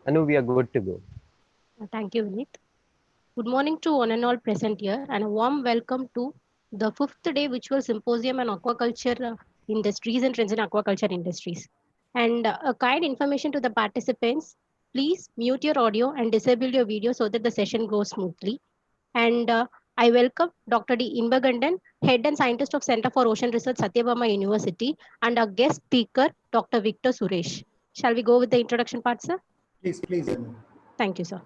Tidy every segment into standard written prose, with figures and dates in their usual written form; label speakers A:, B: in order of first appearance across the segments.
A: Anu, we are good to go.
B: Thank you, Vinit. Good morning to one and all present here, and a warm welcome to the fifth day virtual symposium on aquaculture industries and trends in aquaculture industries. And a kind information to the participants: please mute your audio and disable your video so that the session goes smoothly. And I welcome Dr. D. Inbagandan, Head and Scientist of Center for Ocean Research, Satyabama University, and our guest speaker, Dr. Victor Suresh. Shall we go with the introduction part, sir?
C: Please, Anu.
B: Thank you, sir.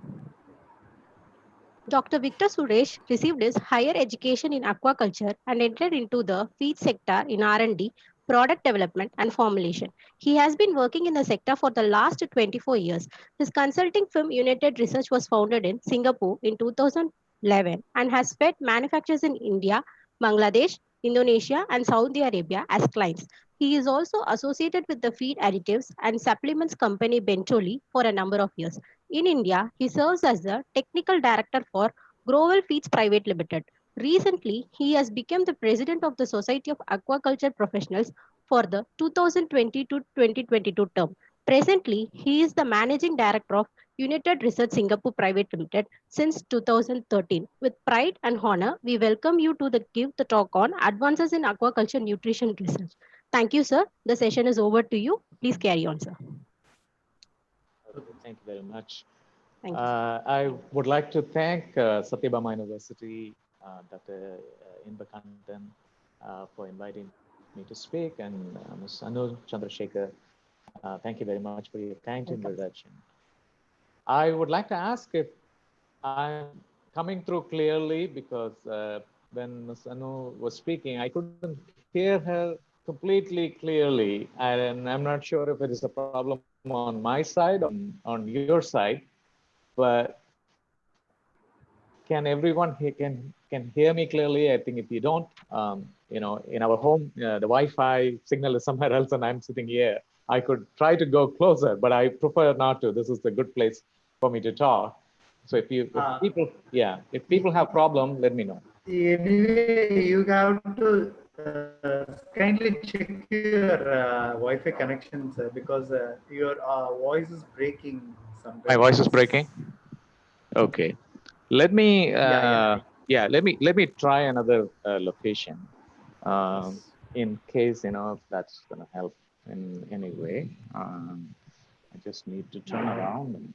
B: Dr. Victor Suresh received his higher education in aquaculture and entered into the feed sector in R&D, product development and formulation. He has been working in the sector for the last 24 years. His consulting firm United Research was founded in Singapore in 2011 and has fed manufacturers in India, Bangladesh, Indonesia and Saudi Arabia as clients. He is also associated with the feed additives and supplements company Bentoli for a number of years. In India, he serves as the technical director for Grovel Feeds Private Limited. Recently, he has become the president of the Society of Aquaculture Professionals for the 2020 to 2022 term. Presently, he is the managing director of United Research Singapore Private Limited since 2013. With pride and honor, we welcome you to give the talk on advances in aquaculture nutrition research. Thank you, sir. The session is over to you. Please carry on, sir.
D: Okay, thank you very much.
B: Thank you.
D: I would like to thank Satyabama University, Dr. Inbakandan, for inviting me to speak, and Ms. Anu Chandrasekhar. Thank you very much for your kind introduction. I would like to ask if I'm coming through clearly, because when Ms. Anu was speaking, I couldn't hear her completely clearly, and I'm not sure if it is a problem on my side or on your side, but can everyone can hear me clearly? I think if you don't, in our home, the Wi-Fi signal is somewhere else, and I'm sitting here. I could try to go closer, but I prefer not to. This is the good place for me to talk. So if people have problem, let me know.
C: Anyway, you have to kindly check your Wi-Fi connections because your voice is breaking
D: My voice is
C: sometimes.
D: breaking. Okay, let me let me try another location, in case if that's gonna help in any way. I just need to turn around and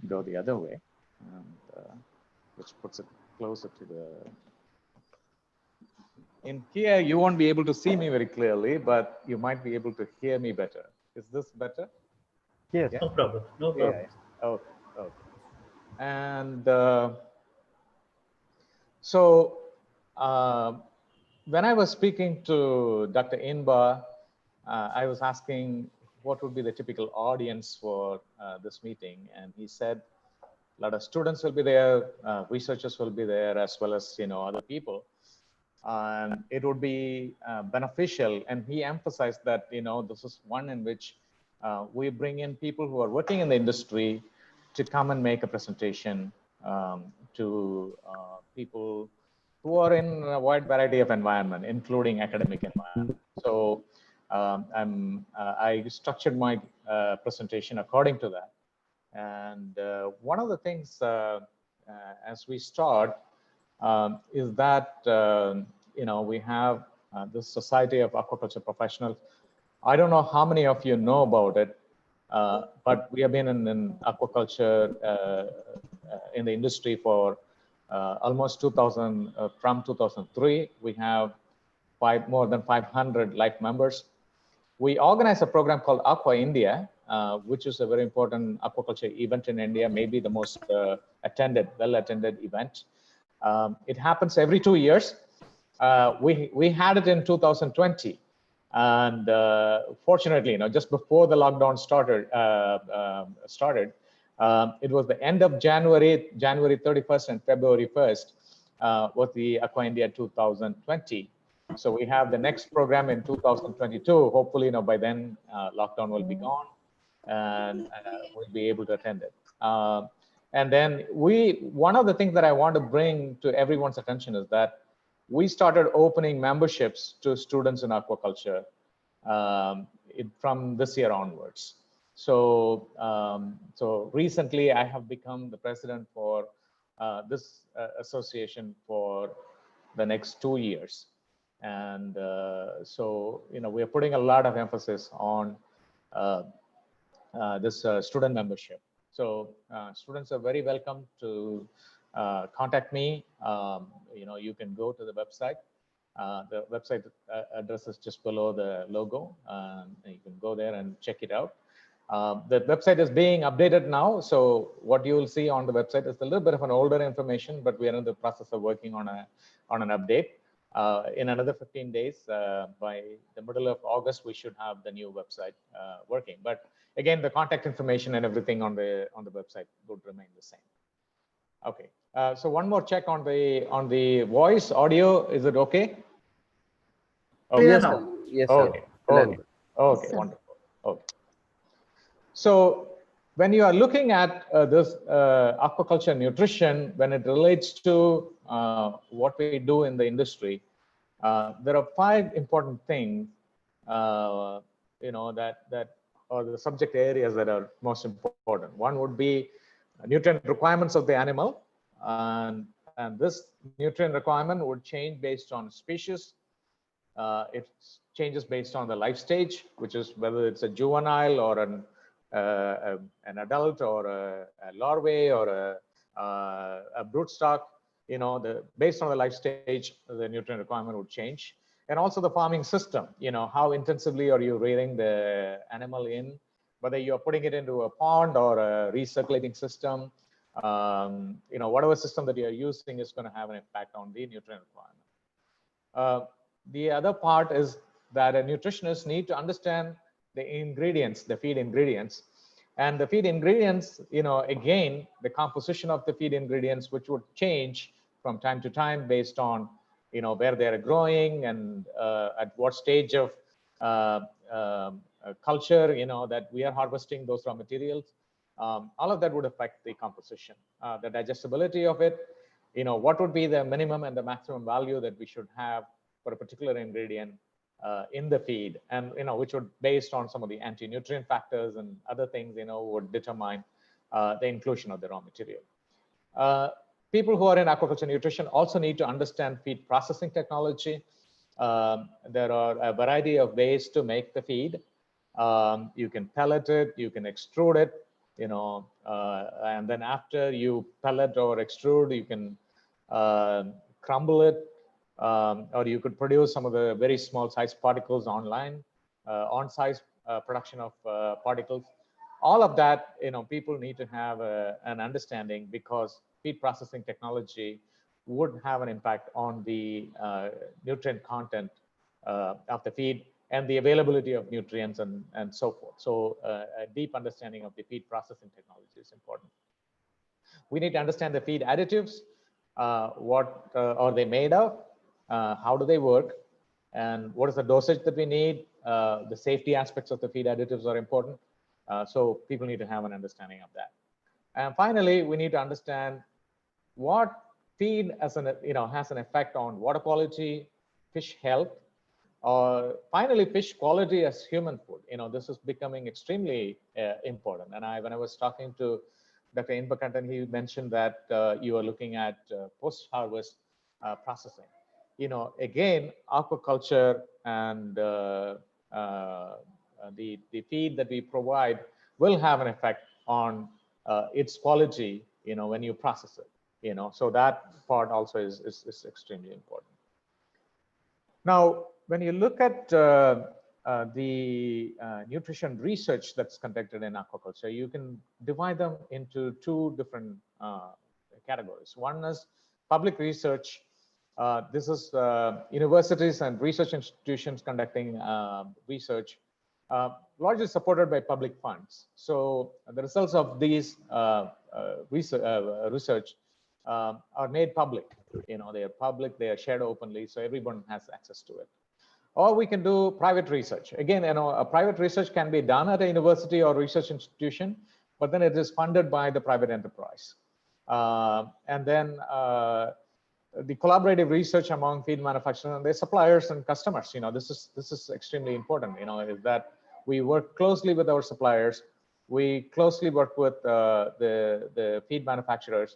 D: go the other way, and, which puts it closer to the. In here, you won't be able to see me very clearly, but you might be able to hear me better. Is this better?
A: Yes.
D: Yeah.
C: No problem. No
D: Yeah.
C: problem.
D: Okay. Okay. And so when I was speaking to Dr. Inba, I was asking what would be the typical audience for this meeting, and he said a lot of students will be there, researchers will be there, as well as other people, and it would be beneficial. And he emphasized that this is one in which we bring in people who are working in the industry to come and make a presentation to people who are in a wide variety of environment, including academic environment. So I structured my presentation according to that. And one of the things as we start is that we have this Society of Aquaculture Professionals. I don't know how many of you know about it, but we have been in aquaculture in the industry for almost 2000, from 2003. We have more than 500 life members. We organize a program called Aqua India, which is a very important aquaculture event in India, maybe the most well-attended event. It happens every 2 years. We had it in 2020. And fortunately, just before the lockdown started, it was the end of January 31st and February 1st was the Aqua India 2020. So we have the next program in 2022. Hopefully, by then lockdown will be gone, and we'll be able to attend it. And then one of the things that I want to bring to everyone's attention is that we started opening memberships to students in aquaculture from this year onwards. So recently I have become the president for this association for the next 2 years. And so, we are putting a lot of emphasis on this student membership. So students are very welcome to contact me. You can go to the website. The website address is just below the logo. You can go there and check it out. The website is being updated now. So what you will see on the website is a little bit of an older information, but we are in the process of working on an update. In another 15 days, by the middle of August, we should have the new website working. But again, the contact information and everything on the website would remain the same. Okay. So one more check on the voice audio. Is it okay?
C: Clear
A: Yes,
C: now.
A: sir. Yes,
D: Okay.
A: sir.
D: Okay. Okay.
B: Yes, sir.
D: Wonderful. Okay. So when you are looking at this aquaculture nutrition, when it relates to what we do in the industry, there are 5 important things, that are the subject areas that are most important. One would be nutrient requirements of the animal, and this nutrient requirement would change based on species. It changes based on the life stage, which is whether it's a juvenile or an adult or a larvae or a broodstock. Based on the life stage, the nutrient requirement would change. And also the farming system, how intensively are you rearing the animal in, whether you're putting it into a pond or a recirculating system, whatever system that you're using is going to have an impact on the nutrient requirement. The other part is that a nutritionist need to understand the ingredients, the feed ingredients. And the feed ingredients, again, the composition of the feed ingredients, which would change from time to time based on, where they're growing and at what stage of culture, that we are harvesting those raw materials. All of that would affect the composition, the digestibility of it, what would be the minimum and the maximum value that we should have for a particular ingredient in the feed, and which would, based on some of the anti-nutrient factors and other things, would determine the inclusion of the raw material. People who are in aquaculture nutrition also need to understand feed processing technology. There are a variety of ways to make the feed. You can pellet it, you can extrude it, and then after you pellet or extrude, you can crumble it. Or you could produce some of the very small size particles online, on-size production of particles. All of that, people need to have an understanding, because feed processing technology would have an impact on the nutrient content of the feed and the availability of nutrients and so forth. So a deep understanding of the feed processing technology is important. We need to understand the feed additives. What are they made of? How do they work, and what is the dosage that we need? The safety aspects of the feed additives are important, so people need to have an understanding of that. And finally, we need to understand what feed has an effect on water quality, fish health, or finally fish quality as human food. This is becoming extremely important. And when I was talking to Dr. Inbakantan, he mentioned that you are looking at post-harvest processing. Again, aquaculture and the feed that we provide will have an effect on its quality, when you process it, so that part also is extremely important. Now, when you look at the nutrition research that's conducted in aquaculture, you can divide them into 2 different categories. One is public research. This is universities and research institutions conducting research, largely supported by public funds. So the results of these research are made public. They are public, they are shared openly, so everyone has access to it. Or we can do private research. Again, a private research can be done at a university or research institution, but then it is funded by the private enterprise. And then the collaborative research among feed manufacturers and their suppliers and customers. This is extremely important. Is that we work closely with our suppliers we closely work with the feed manufacturers,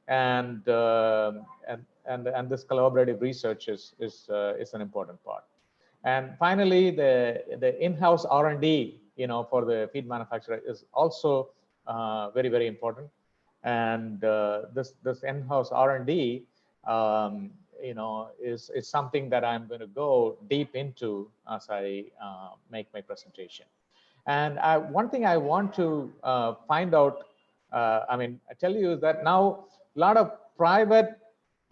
D: and this collaborative research is an important part. And finally, the in-house R&D, for the feed manufacturer is also very, very important. And this in-house R&D, is something that I'm going to go deep into as I make my presentation. And one thing I want to find out, I tell you is that now a lot of private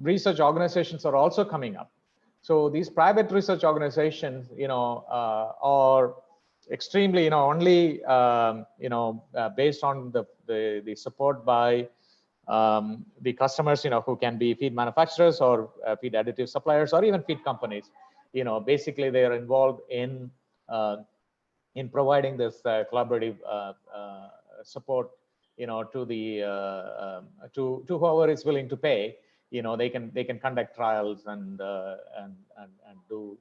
D: research organizations are also coming up. So these private research organizations, are extremely, only, based on the support by the customers, who can be feed manufacturers or feed additive suppliers or even feed companies. Basically they are involved in providing this collaborative support, to the to whoever is willing to pay. They can conduct trials and do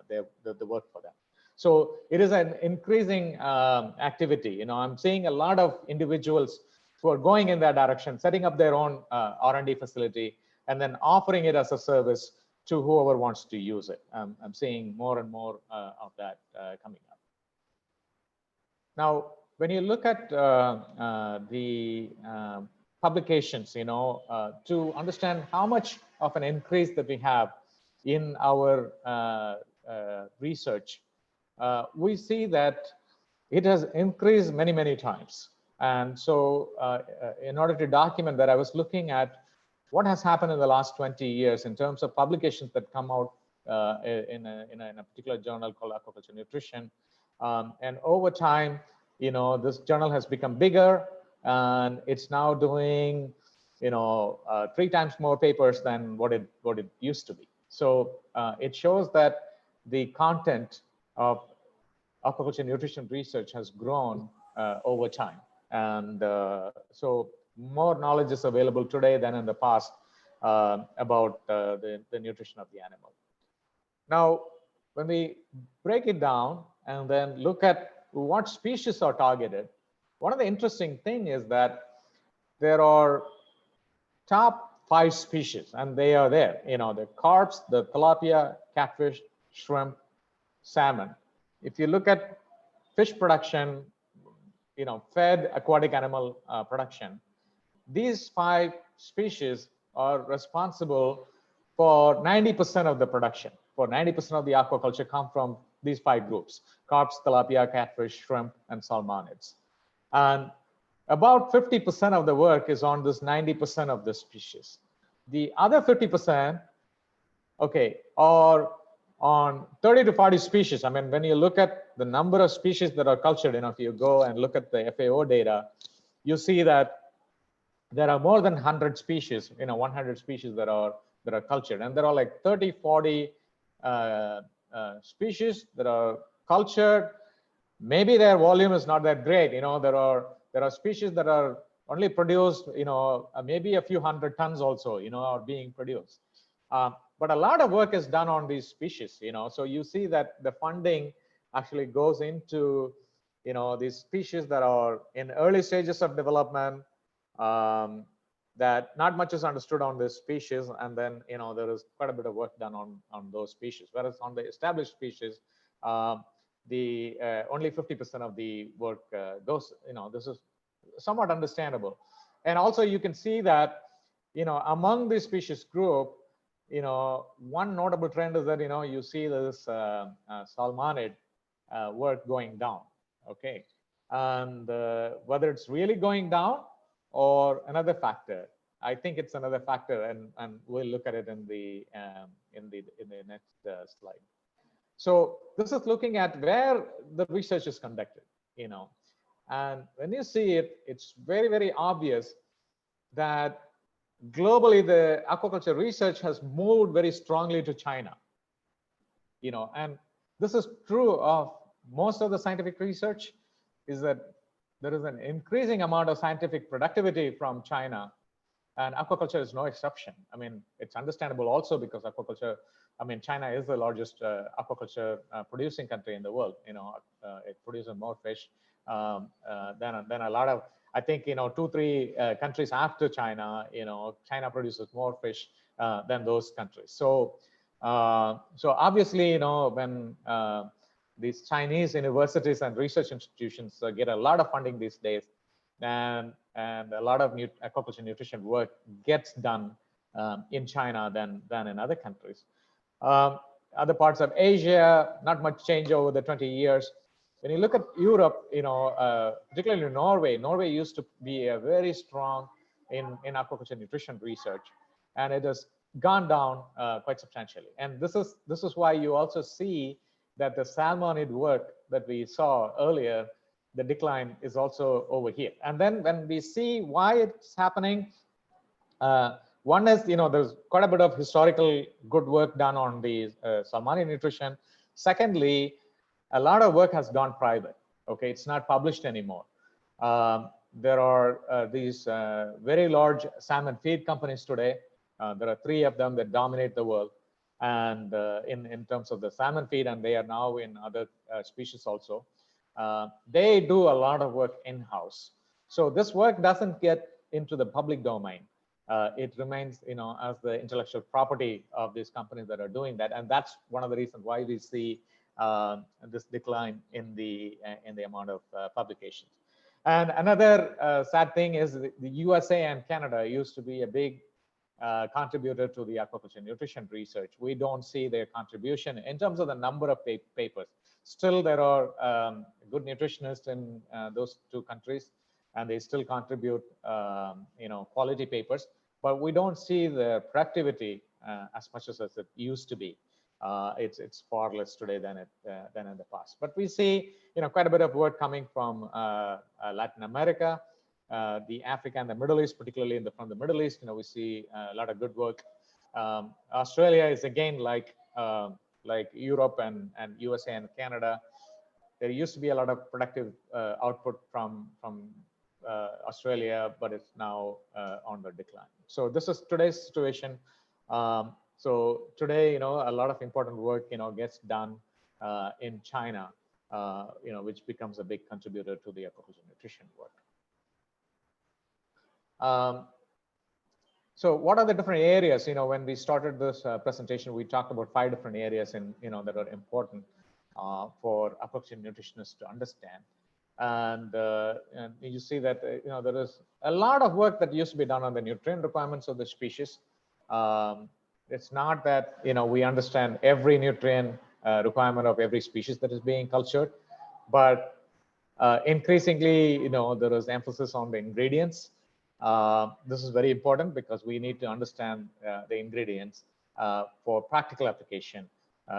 D: the work for them. So it is an increasing activity. I'm seeing a lot of individuals who are going in that direction, setting up their own R&D facility, and then offering it as a service to whoever wants to use it. I'm seeing more and more of that coming up. Now, when you look at the publications, to understand how much of an increase that we have in our research, we see that it has increased many, many times. And so in order to document that, I was looking at what has happened in the last 20 years in terms of publications that come out in a particular journal called Aquaculture Nutrition. And over time, this journal has become bigger, and it's now doing, 3 times more papers than what it used to be. So it shows that the content of aquaculture nutrition research has grown over time. And so more knowledge is available today than in the past about the nutrition of the animal. Now, when we break it down and then look at what species are targeted, one of the interesting thing is that there are top 5 species, and they are there. The carps, the tilapia, catfish, shrimp, salmon. If you look at fish production, fed aquatic animal production, these 5 species are responsible for 90% of the production. For 90% of the aquaculture come from these 5 groups: carps, tilapia, catfish, shrimp, and salmonids. And about 50% of the work is on this 90% of the species. The other 50%, are on 30 to 40 species. When you look at the number of species that are cultured, if you go and look at the FAO data, you see that there are more than 100 species, 100 species that are cultured. And there are like 30, 40 species that are cultured. Maybe their volume is not that great. There are species that are only produced, maybe a few hundred tons also, are being produced. But a lot of work is done on these species, so you see that the funding actually goes into, these species that are in early stages of development, that not much is understood on this species, and then there is quite a bit of work done on those species. Whereas on the established species, the only 50% of the work goes. This is somewhat understandable. And also you can see that among the species group, one notable trend is that you see this salmonid work going down. Okay, and whether it's really going down or another factor, I think it's another factor, and we'll look at it in the next slide. So this is looking at where the research is conducted, and when you see it, it's very, very obvious that globally the aquaculture research has moved very strongly to China, and this is true of most of the scientific research, is that there is an increasing amount of scientific productivity from China, and aquaculture is no exception. It's understandable also because aquaculture, China is the largest aquaculture producing country in the world. It produces more fish than a lot of, I think, 2-3 countries after China. China produces more fish than those countries. So obviously, when these Chinese universities and research institutions get a lot of funding these days, and a lot of aquaculture nutrition work gets done in China than in other countries. Other parts of Asia, not much change over the 20 years. When you look at Europe, particularly Norway, Norway used to be a very strong in aquaculture nutrition research, and it has gone down quite substantially. And this is why you also see that the salmonid work that we saw earlier, the decline is also over here. And then when we see why it's happening, one is, there's quite a bit of historical good work done on the salmonid nutrition. Secondly, a lot of work has gone private. Okay, it's not published anymore. There are these very large salmon feed companies today. There are 3 of them that dominate the world, and in terms of the salmon feed, and they are now in other species also. They do a lot of work in-house. So this work doesn't get into the public domain. It remains, as the intellectual property of these companies that are doing that, and that's one of the reasons why we see this decline in the amount of publications. And another sad thing is the USA and Canada used to be a big contributor to the aquaculture nutrition research. We don't see their contribution in terms of the number of papers. Still, there are good nutritionists in those 2 countries, and they still contribute, quality papers. But we don't see the productivity as much as it used to be. It's far less today than in the past. But we see, quite a bit of work coming from Latin America, the Africa and the Middle East, particularly from the Middle East. We see a lot of good work. Australia is again like Europe and USA and Canada. There used to be a lot of productive output from Australia, but it's now on the decline. So this is today's situation. So today, a lot of important work, gets done in China, which becomes a big contributor to the aquaculture nutrition work. So what are the different areas? When we started this presentation, we talked about 5 different areas that are important for aquaculture nutritionists to understand. And you see that there is a lot of work that used to be done on the nutrient requirements of the species. It's not that we understand every nutrient requirement of every species that is being cultured, but increasingly, there is emphasis on the ingredients. This is very important because we need to understand the ingredients for practical application.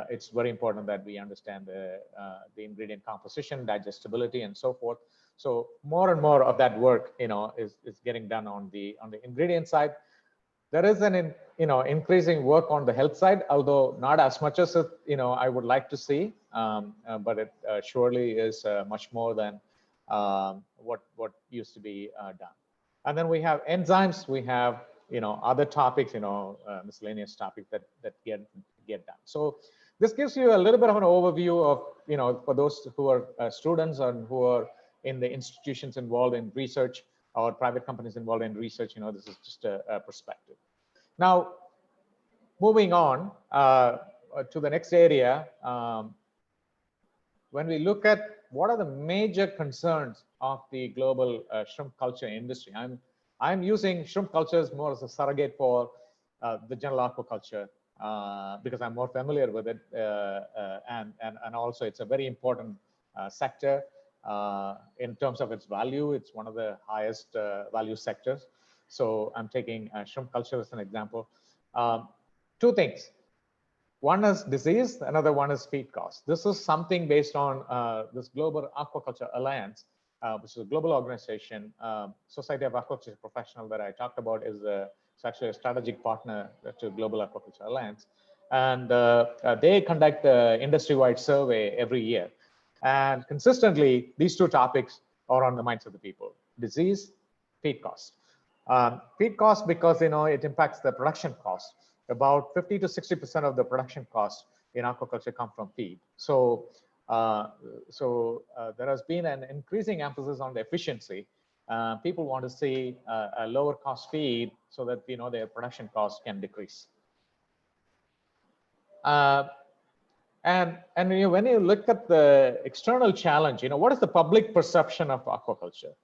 D: It's very important that we understand the ingredient composition, digestibility, and so forth. So more and more of that work, is getting done on the ingredient side. There is an increasing work on the health side, although not as much as I would like to see, but it surely is much more than what used to be done. And then we have enzymes. We have other topics, miscellaneous topics that get done. So this gives you a little bit of an overview of for those who are students and who are in the institutions involved in research or private companies involved in research. This is just a perspective. Now, moving on to the next area, when we look at what are the major concerns of the global shrimp culture industry, I'm using shrimp cultures more as a surrogate for the general aquaculture because I'm more familiar with it, and also it's a very important sector in terms of its value. It's one of the highest value sectors. So I'm taking shrimp culture as an example. 2 things. One is disease, another one is feed cost. This is something based on this Global Aquaculture Alliance, which is a global organization. Society of Aquaculture Professionals that I talked about is it's actually a strategic partner to Global Aquaculture Alliance. And they conduct an industry-wide survey every year. And consistently, these 2 topics are on the minds of the people: disease, feed cost. Feed cost because it impacts the production cost. About 50 to 60% of the production cost in aquaculture come from feed. So There has been an increasing emphasis on the efficiency. People want to see a lower cost feed so that their production costs can decrease. When you look at the external challenge, what is the public perception of aquaculture?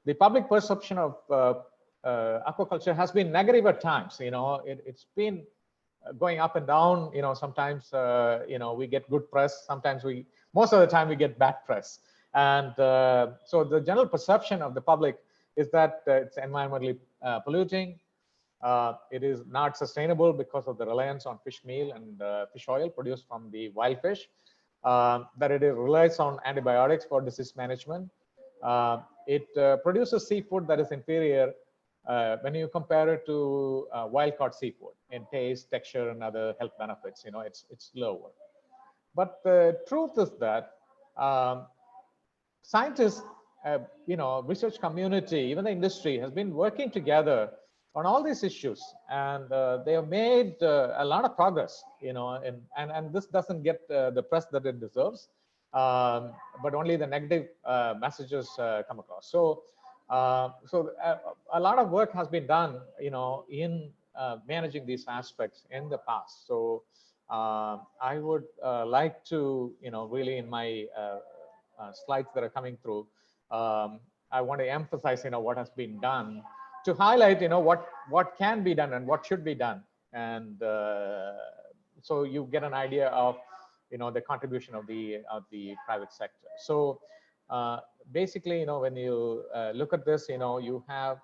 D: The public perception of aquaculture has been negative at times. It's been going up and down. Sometimes we get good press. Sometimes most of the time we get bad press. And so the general perception of the public is that it's environmentally polluting. It is not sustainable because of the reliance on fish meal and fish oil produced from the wild fish. That it relies on antibiotics for disease management. It produces seafood that is inferior when you compare it to wild-caught seafood in taste, texture, and other health benefits. It's lower. But the truth is that scientists, research community, even the industry has been working together on all these issues, and they have made a lot of progress. And this doesn't get the press that it deserves, but only the negative messages come across. So a lot of work has been done, in managing these aspects in the past. So I would like to, really in my slides that are coming through, I want to emphasize, what has been done to highlight, what can be done and what should be done. And so you get an idea of, the contribution of the private sector. So basically, when you look at this, you have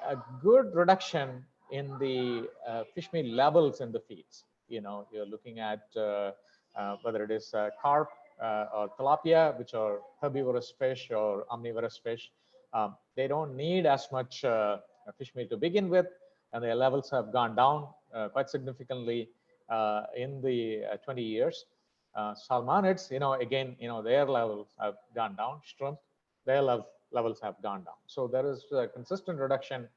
D: a good reduction in the fish meal levels in the feeds. You're looking at whether it is carp or tilapia, which are herbivorous fish or omnivorous fish. They don't need as much fish meal to begin with, and their levels have gone down quite significantly in the 20 years. Salmonids, again, their levels have gone down. Shrimp, their levels have gone down. So there is a consistent reduction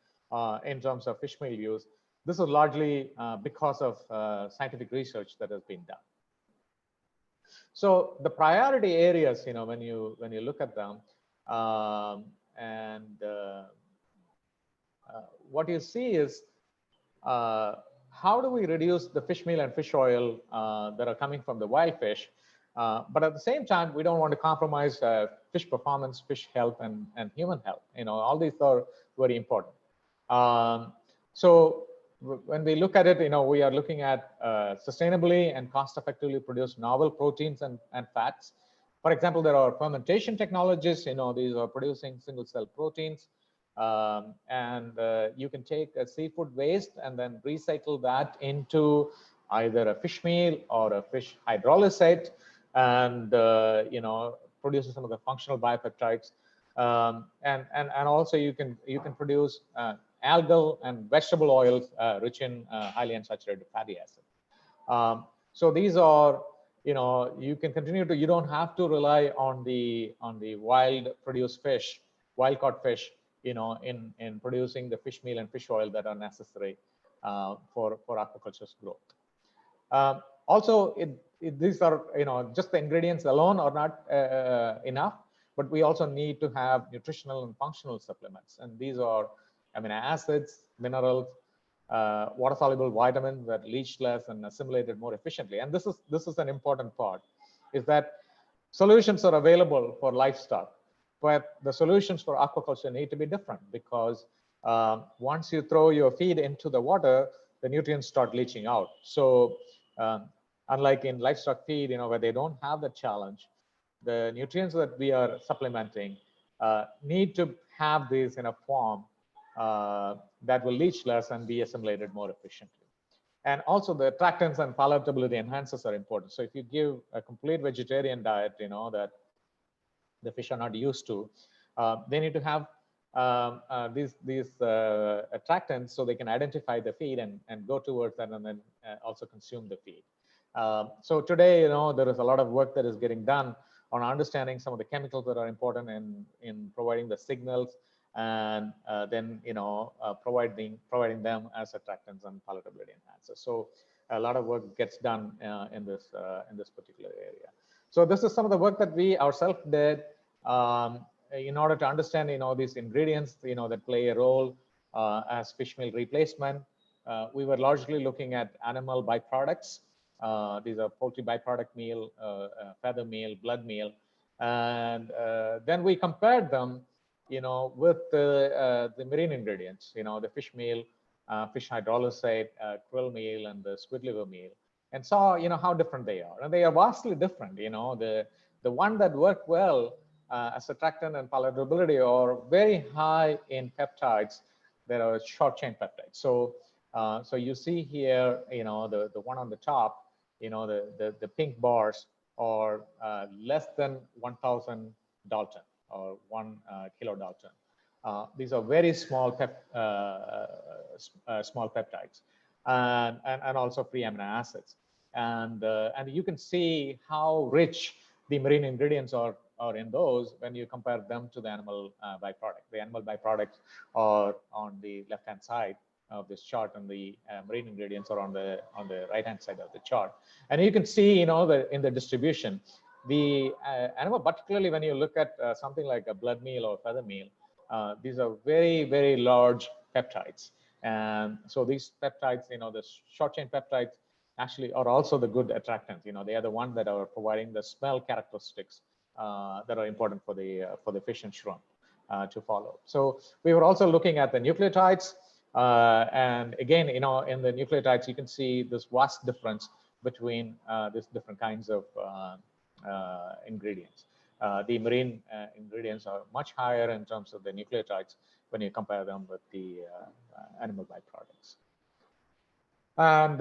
D: in terms of fish meal use. This is largely because of scientific research that has been done. So the priority areas, when you look at them, what you see is how do we reduce the fish meal and fish oil that are coming from the wild fish, but at the same time we don't want to compromise fish performance, fish health, and human health. All these are very important. So when we look at it, we are looking at sustainably and cost effectively produced novel proteins and fats. For example, there are fermentation technologies, these are producing single cell proteins. You can take a seafood waste and then recycle that into either a fish meal or a fish hydrolysate, and produces some of the functional biopeptides. And also you can produce algal and vegetable oils rich in highly unsaturated fatty acid. So these are, you can continue to, you don't have to rely on the wild produced fish, wild caught fish, in producing the fish meal and fish oil that are necessary for aquaculture's growth. Also, these are, just the ingredients alone are not enough, but we also need to have nutritional and functional supplements. And these are amino acids, minerals, water-soluble vitamins that leach less and assimilated more efficiently. And this is an important part, is that solutions are available for livestock, but the solutions for aquaculture need to be different, because once you throw your feed into the water, the nutrients start leaching out. So unlike in livestock feed, where they don't have the challenge, the nutrients that we are supplementing need to have these in a form that will leach less and be assimilated more efficiently. And also the attractants and palatability enhancers are important. So if you give a complete vegetarian diet, that the fish are not used to, they need to have these attractants so they can identify the feed and go towards that, and then also consume the feed. So today, there is a lot of work that is getting done on understanding some of the chemicals that are important in providing the signals, and then providing them as attractants and palatability enhancers. So a lot of work gets done in this particular area. So this is some of the work that we ourselves did in order to understand, these ingredients, that play a role as fish meal replacement. We were largely looking at animal byproducts. These are poultry byproduct meal, feather meal, blood meal, and then we compared them, with the marine ingredients, the fish meal, fish hydrolysate, krill meal, and the squid liver meal, and saw, how different they are. And they are vastly different. The one that worked well as attractant and palatability are very high in peptides that are short chain peptides. So you see here, the one on the top, the pink bars are less than 1,000 Dalton or 1 kilodalton. These are very small small peptides, and also free amino acids. And you can see how rich the marine ingredients are in those when you compare them to the animal byproduct. The animal byproducts are on the left-hand side of this chart, and the marine ingredients are on the right-hand side of the chart. And you can see, in the distribution, the animal, particularly when you look at something like a blood meal or feather meal, these are very, very large peptides. And so these peptides, the short chain peptides actually are also the good attractants. They are the ones that are providing the smell characteristics that are important for the fish and shrimp to follow. So we were also looking at the nucleotides. And again, in the nucleotides, you can see this vast difference between these different kinds of ingredients. The marine ingredients are much higher in terms of the nucleotides when you compare them with the animal byproducts. And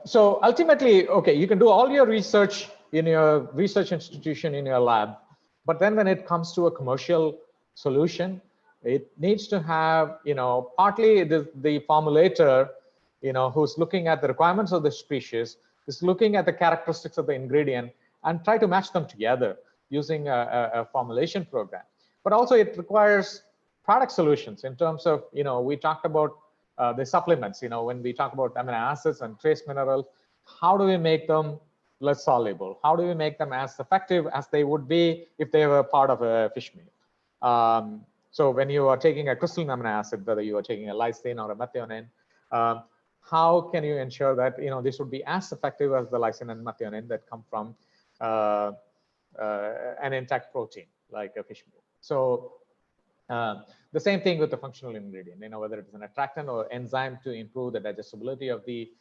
D: so ultimately, okay, you can do all your research in your research institution, in your lab, but then when it comes to a commercial solution, it needs to have, partly the formulator, who's looking at the requirements of the species, is looking at the characteristics of the ingredient and try to match them together using a formulation program. But also it requires product solutions in terms of, we talked about the supplements, when we talk about amino acids and trace minerals, how do we make them less soluble? How do we make them as effective as they would be if they were part of a fish meal? So when you are taking a crystalline amino acid, whether you are taking a lysine or a methionine, how can you ensure that this would be as effective as the lysine and methionine that come from an intact protein like a fish meal? So the same thing with the functional ingredient, whether it's an attractant or enzyme to improve the digestibility of the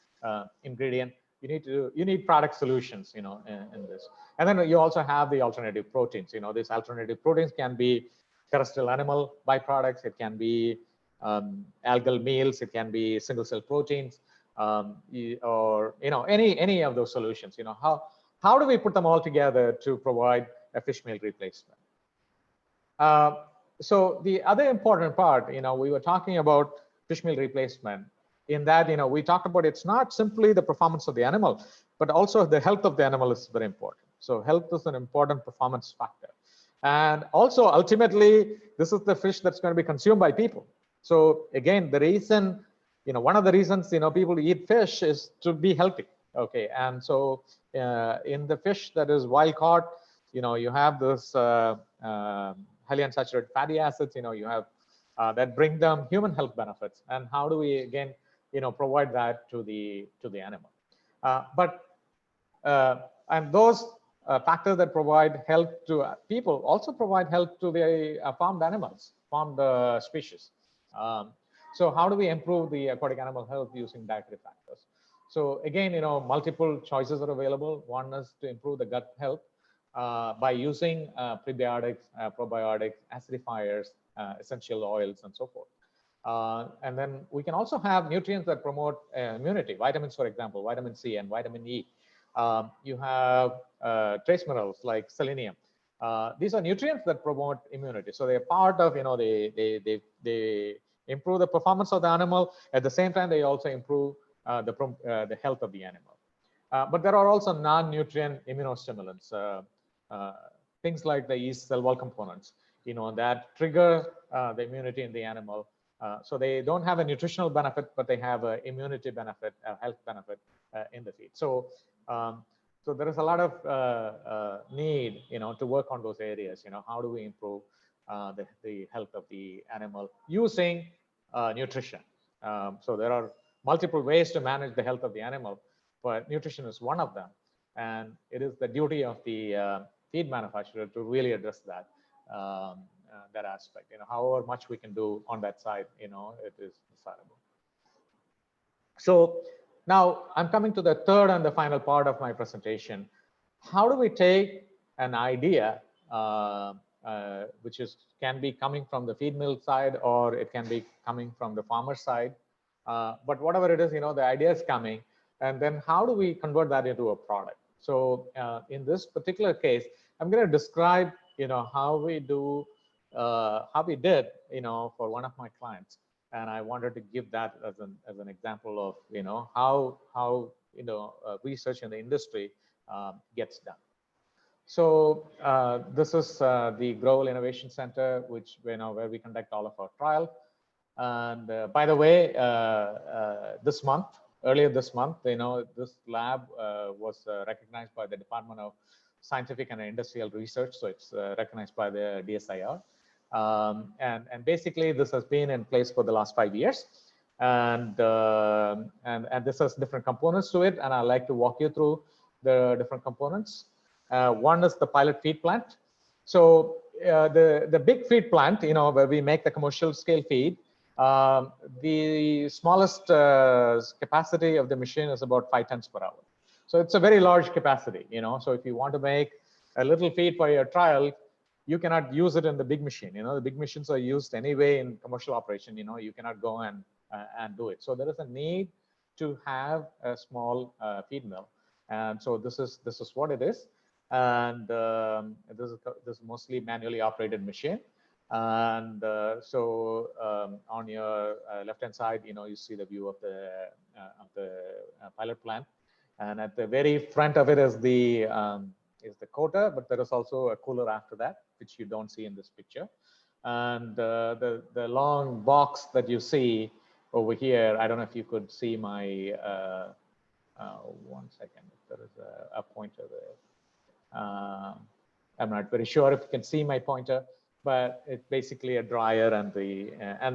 D: ingredient, you need product solutions, in this. And then you also have the alternative proteins. These alternative proteins can be terrestrial animal byproducts, it can be algal meals, it can be single cell proteins, or any of those solutions. How do we put them all together to provide a fish meal replacement? So the other important part, we were talking about fish meal replacement in that, we talked about it's not simply the performance of the animal, but also the health of the animal is very important. So health is an important performance factor. And also, ultimately, this is the fish that's going to be consumed by people. So again, the reason, one of the reasons, people eat fish is to be healthy. Okay, and so in the fish that is wild caught, you have this highly unsaturated fatty acids, you have that bring them human health benefits. And how do we, again, provide that to the animal? And those factors that provide health to people also provide health to the farmed animals, farmed species. So how do we improve the aquatic animal health using dietary factors? So again, multiple choices are available. One is to improve the gut health by using prebiotics, probiotics, acidifiers, essential oils, and so forth. And then we can also have nutrients that promote immunity, vitamins, for example, vitamin C and vitamin E. You have trace minerals like selenium. These are nutrients that promote immunity. So they're part of, they improve the performance of the animal. At the same time, they also improve the health of the animal. But there are also non-nutrient immunostimulants, things like the yeast cell wall components, that trigger the immunity in the animal. So they don't have a nutritional benefit, but they have an immunity benefit, a health benefit in the feed. So so there is a lot of need, to work on those areas. How do we improve the health of the animal using nutrition? So there are multiple ways to manage the health of the animal, but nutrition is one of them. And it is the duty of the feed manufacturer to really address that that aspect. However much we can do on that side, it is desirable. So now I'm coming to the third and the final part of my presentation. How do we take an idea, which can be coming from the feed mill side, or it can be coming from the farmer side, but whatever it is, the idea is coming, and then how do we convert that into a product? So in this particular case, I'm going to describe, how we did, for one of my clients. And I wanted to give that as an example of how research in the industry gets done. So this is the Growell Innovation Center, which where we conduct all of our trial. And by the way, earlier this month, this lab was recognized by the Department of Scientific and Industrial Research, so it's recognized by the DSIR. And basically, this has been in place for the last 5 years, and this has different components to it, and I'd like to walk you through the different components. One is the pilot feed plant. So the big feed plant, where we make the commercial scale feed, the smallest capacity of the machine is about 5 tons per hour. So it's a very large capacity, So if you want to make a little feed for your trial, you cannot use it in the big machine. The big machines are used anyway in commercial operation. You cannot go and do it. So there is a need to have a small feed mill, and so this is what it is. And this is mostly manually operated machine. And so on your left-hand side, you see the view of the pilot plant, and at the very front of it is the coater, but there is also a cooler after that, which you don't see in this picture. And the long box that you see over here, I don't know if you could see my, 1 second, if there is a pointer there. I'm not very sure if you can see my pointer, but it's basically a dryer, and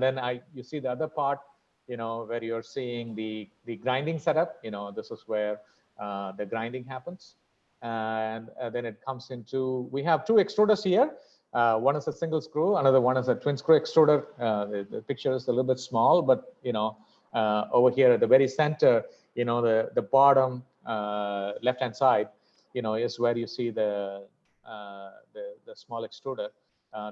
D: then you see the other part, where you're seeing the grinding setup. This is where the grinding happens. And then it comes into, we have 2 extruders here. One is a single screw, another one is a twin screw extruder. The picture is a little bit small, but over here at the very center, the bottom left-hand side, is where you see the small extruder.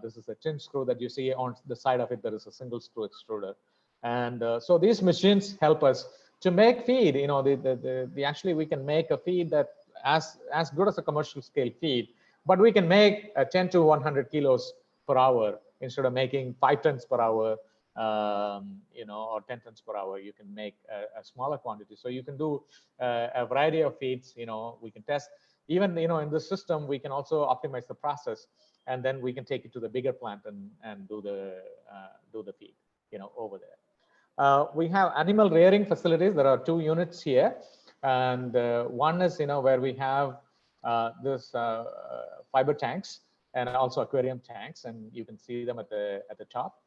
D: This is a twin screw that you see on the side of it. There is a single screw extruder, and so these machines help us to make feed. Actually we can make a feed that as good as a commercial scale feed, but we can make 10 to 100 kilos per hour instead of making 5 tons per hour, or 10 tons per hour. You can make a smaller quantity. So you can do a variety of feeds. We can test even, in the system, we can also optimize the process, and then we can take it to the bigger plant and do the feed, over there. We have animal rearing facilities. There are 2 units here. And one is, where we have this fiber tanks and also aquarium tanks, and you can see them at the top.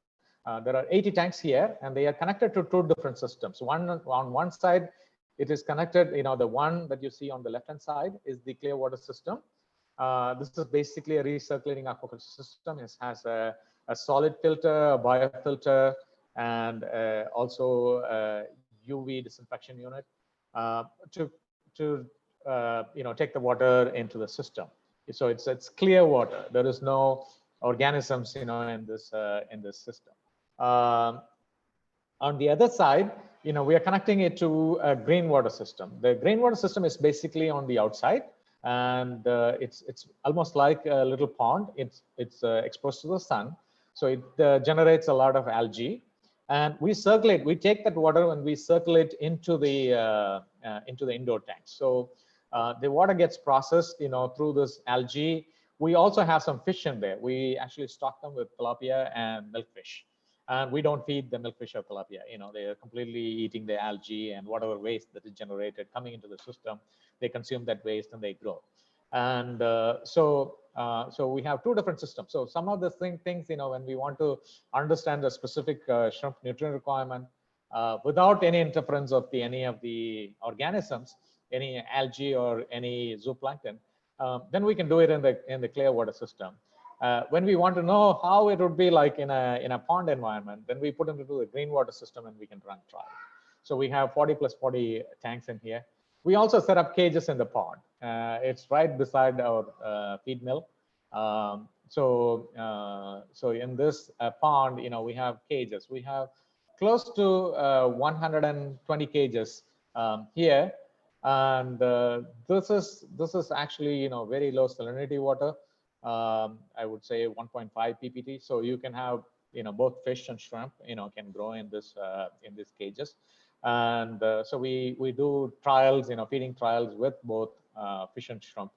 D: There are 80 tanks here, and they are connected to 2 different systems. On one side, it is connected. The one that you see on the left-hand side is the clear water system. This is basically a recirculating aquaculture system. It has a solid filter, a biofilter, and also a UV disinfection unit. To take the water into the system. So it's clear water. There is no organisms in this system. On the other side, we are connecting it to a green water system. The green water system is basically on the outside, and it's almost like a little pond. It's exposed to the sun, so it generates a lot of algae. And we circulate. We take that water and we circulate into the indoor tanks. So the water gets processed, through this algae. We also have some fish in there. We actually stock them with tilapia and milkfish. and we don't feed the milkfish or tilapia. They are completely eating the algae and whatever waste that is generated coming into the system. They consume that waste and they grow. And so we have two different systems. So some of the things, when we want to understand the specific shrimp nutrient requirement without any interference of any of the organisms, any algae or any zooplankton, then we can do it in the clear water system. When we want to know how it would be like in a pond environment, then we put it into the green water system and we can run trials. So we have 40 plus 40 tanks in here. We also set up cages in the pond. It's right beside our feed mill. So in this pond, we have cages. We have close to 120 cages here, and this is actually very low salinity water. I would say 1.5 ppt. So you can have both fish and shrimp can grow in these cages. And so we do trials, feeding trials with both fish and shrimp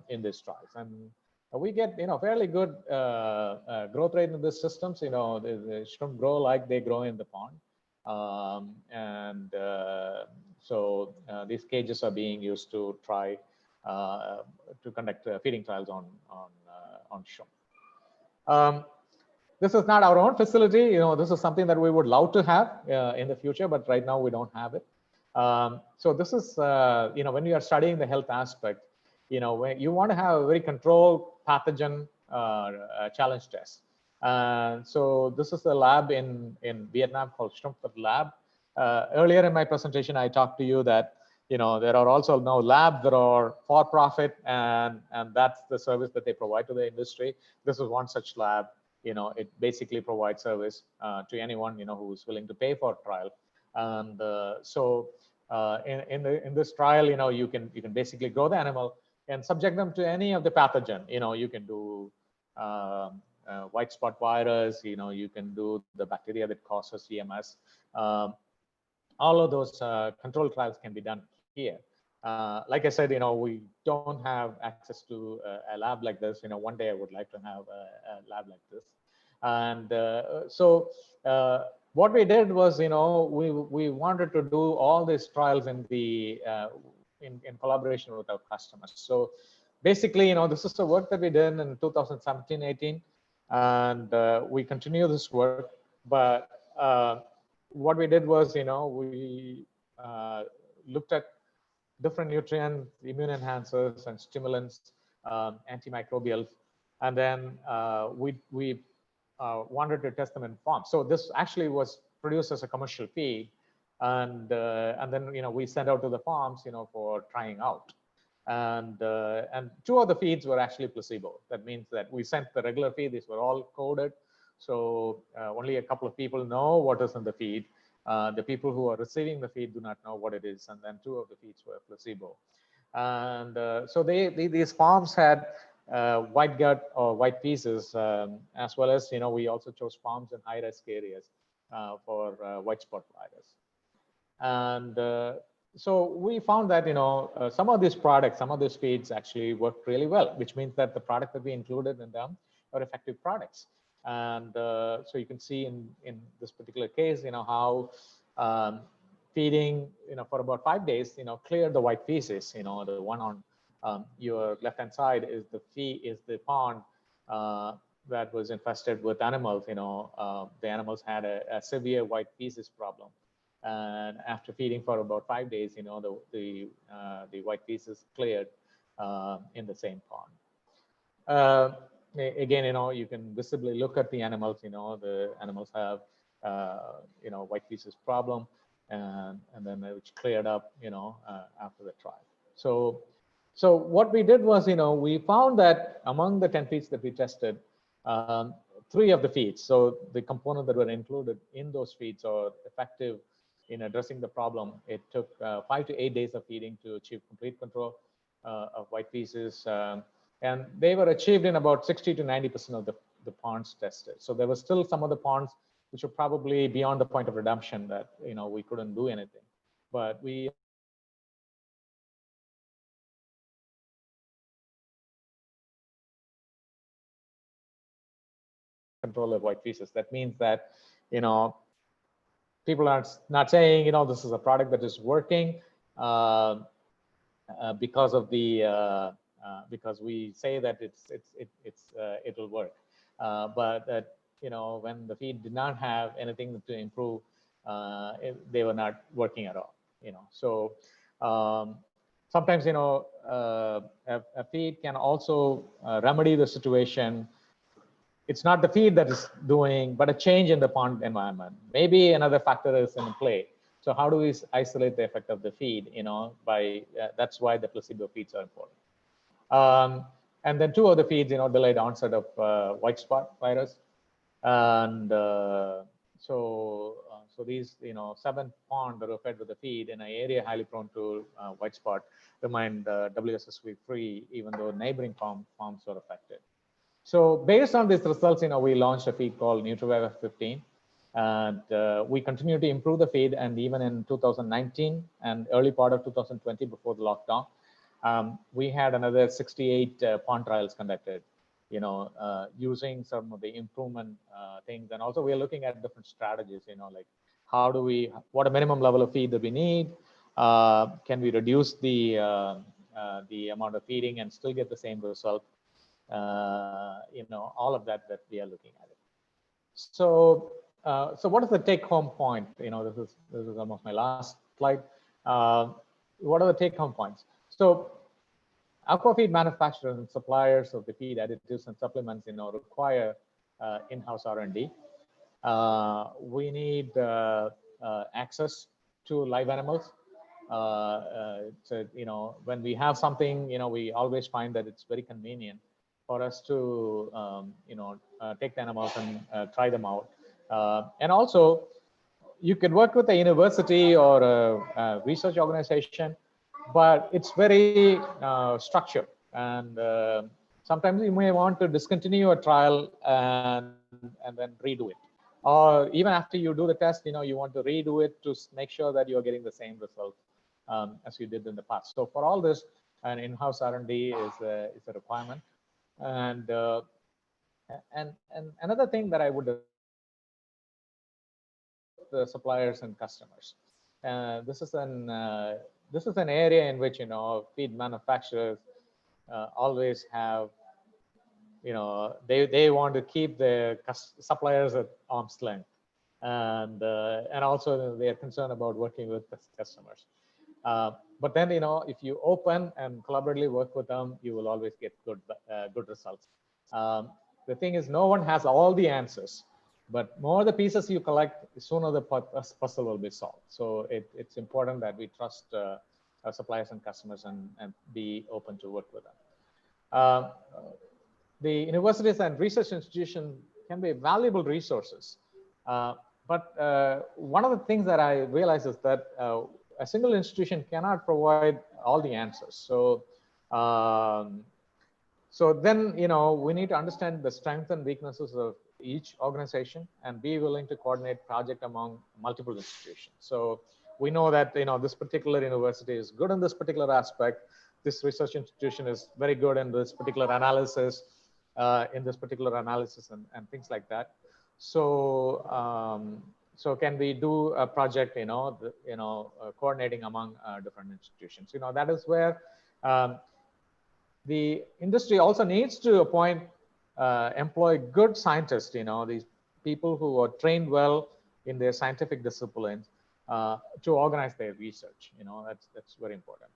D: in these trials, and we get fairly good growth rate in these systems. The shrimp grow like they grow in the pond, so these cages are being used to try to conduct feeding trials on shrimp. This is not our own facility. This is something that we would love to have in the future, but right now we don't have it. So this is, when you are studying the health aspect, when you want to have a very controlled pathogen challenge test. So this is a lab in Vietnam called Shrimp Lab. Earlier in my presentation, I talked to you that there are also now labs that are for profit, and that's the service that they provide to the industry. This is one such lab. It basically provides service to anyone who is willing to pay for a trial. And so in this trial, you can basically grow the animal and subject them to any of the pathogen. You can do white spot virus. You can do the bacteria that causes CMS. All of those control trials can be done here. Like I said, we don't have access to a lab like this. One day I would like to have a lab like this. And so what we did was, we wanted to do all these trials in collaboration with our customers. So basically, this is the work that we did in 2017-18, and we continue this work. But what we did was, we looked at different nutrients, immune enhancers and stimulants, antimicrobials, and then we wanted to test them in farms. So this actually was produced as a commercial feed, and then we sent out to the farms for trying out. And two of the feeds were actually placebo. That means that we sent the regular feed; these were all coded, so only a couple of people know what is in the feed. The people who are receiving the feed do not know what it is, and then two of the feeds were placebo. And so these farms had white gut or white pieces, as well as we also chose farms in high-risk areas for white spot virus. And so we found that some of these products, some of these feeds actually worked really well, which means that the product that we included in them are effective products. And so you can see in this particular case, how feeding for about 5 days cleared the white feces. The one on your left hand side is the pond that was infested with animals. The animals had a severe white feces problem, and after feeding for about 5 days, the white feces cleared in the same pond. Again, you can visibly look at the animals. The animals have white feces problem, and then which cleared up after the trial. So what we did was, we found that among the 10 feeds that we tested, 3 of the feeds, so the components that were included in those feeds are effective in addressing the problem. It took 5 to 8 days of feeding to achieve complete control of white feces, and they were achieved in about 60 to 90% of the ponds tested. So there were still some of the ponds which were probably beyond the point of redemption that we couldn't do anything, but we control of white feces. That means that, people are not saying, this is a product that is working because of the because we say that it will work, but that when the feed did not have anything to improve, they were not working at all. So sometimes a feed can also remedy the situation. It's not the feed that is doing, but a change in the pond environment. Maybe another factor is in play. So how do we isolate the effect of the feed? That's why the placebo feeds are important. And then two of the feeds, delayed onset of white spot virus, and so these 7 ponds that are fed with the feed in an area highly prone to white spot remained WSSV free, even though neighboring farms were affected. So based on these results, we launched a feed called NutriVive F15, and we continue to improve the feed. And even in 2019 and early part of 2020, before the lockdown, we had another 68 pond trials conducted, using some of the improvement things. And also we are looking at different strategies, like what a minimum level of feed that we need? Can we reduce the amount of feeding and still get the same result? All of that we are looking at it. So what is the take-home point? This is almost my last slide. What are the take-home points? So aquafeed manufacturers and suppliers of the feed additives and supplements, require in-house R&D. We need access to live animals. So when we have something, we always find that it's very convenient for us to take the animals and try them out. And also, you can work with a university or a research organization, but it's very structured. And sometimes you may want to discontinue a trial and then redo it. Or even after you do the test, you want to redo it to make sure that you're getting the same result as you did in the past. So for all this, an in-house R&D is a requirement. And another thing that I would the suppliers and customers. This is an area in which feed manufacturers always have they want to keep their suppliers at arm's length, and also they are concerned about working with customers. But then if you open and collaboratively work with them, you will always get good results. The thing is, no one has all the answers, but more the pieces you collect, sooner the puzzle will be solved. So it's important that we trust our suppliers and customers and be open to work with them. The universities and research institutions can be valuable resources. But one of the things that I realize is that a single institution cannot provide all the answers. So then, we need to understand the strengths and weaknesses of each organization and be willing to coordinate project among multiple institutions. So we know that, this particular university is good in this particular aspect. This research institution is very good in this particular analysis, and things like that. So, so can we do a project, coordinating among different institutions? That is where the industry also needs to employ good scientists, these people who are trained well in their scientific disciplines to organize their research. That's very important.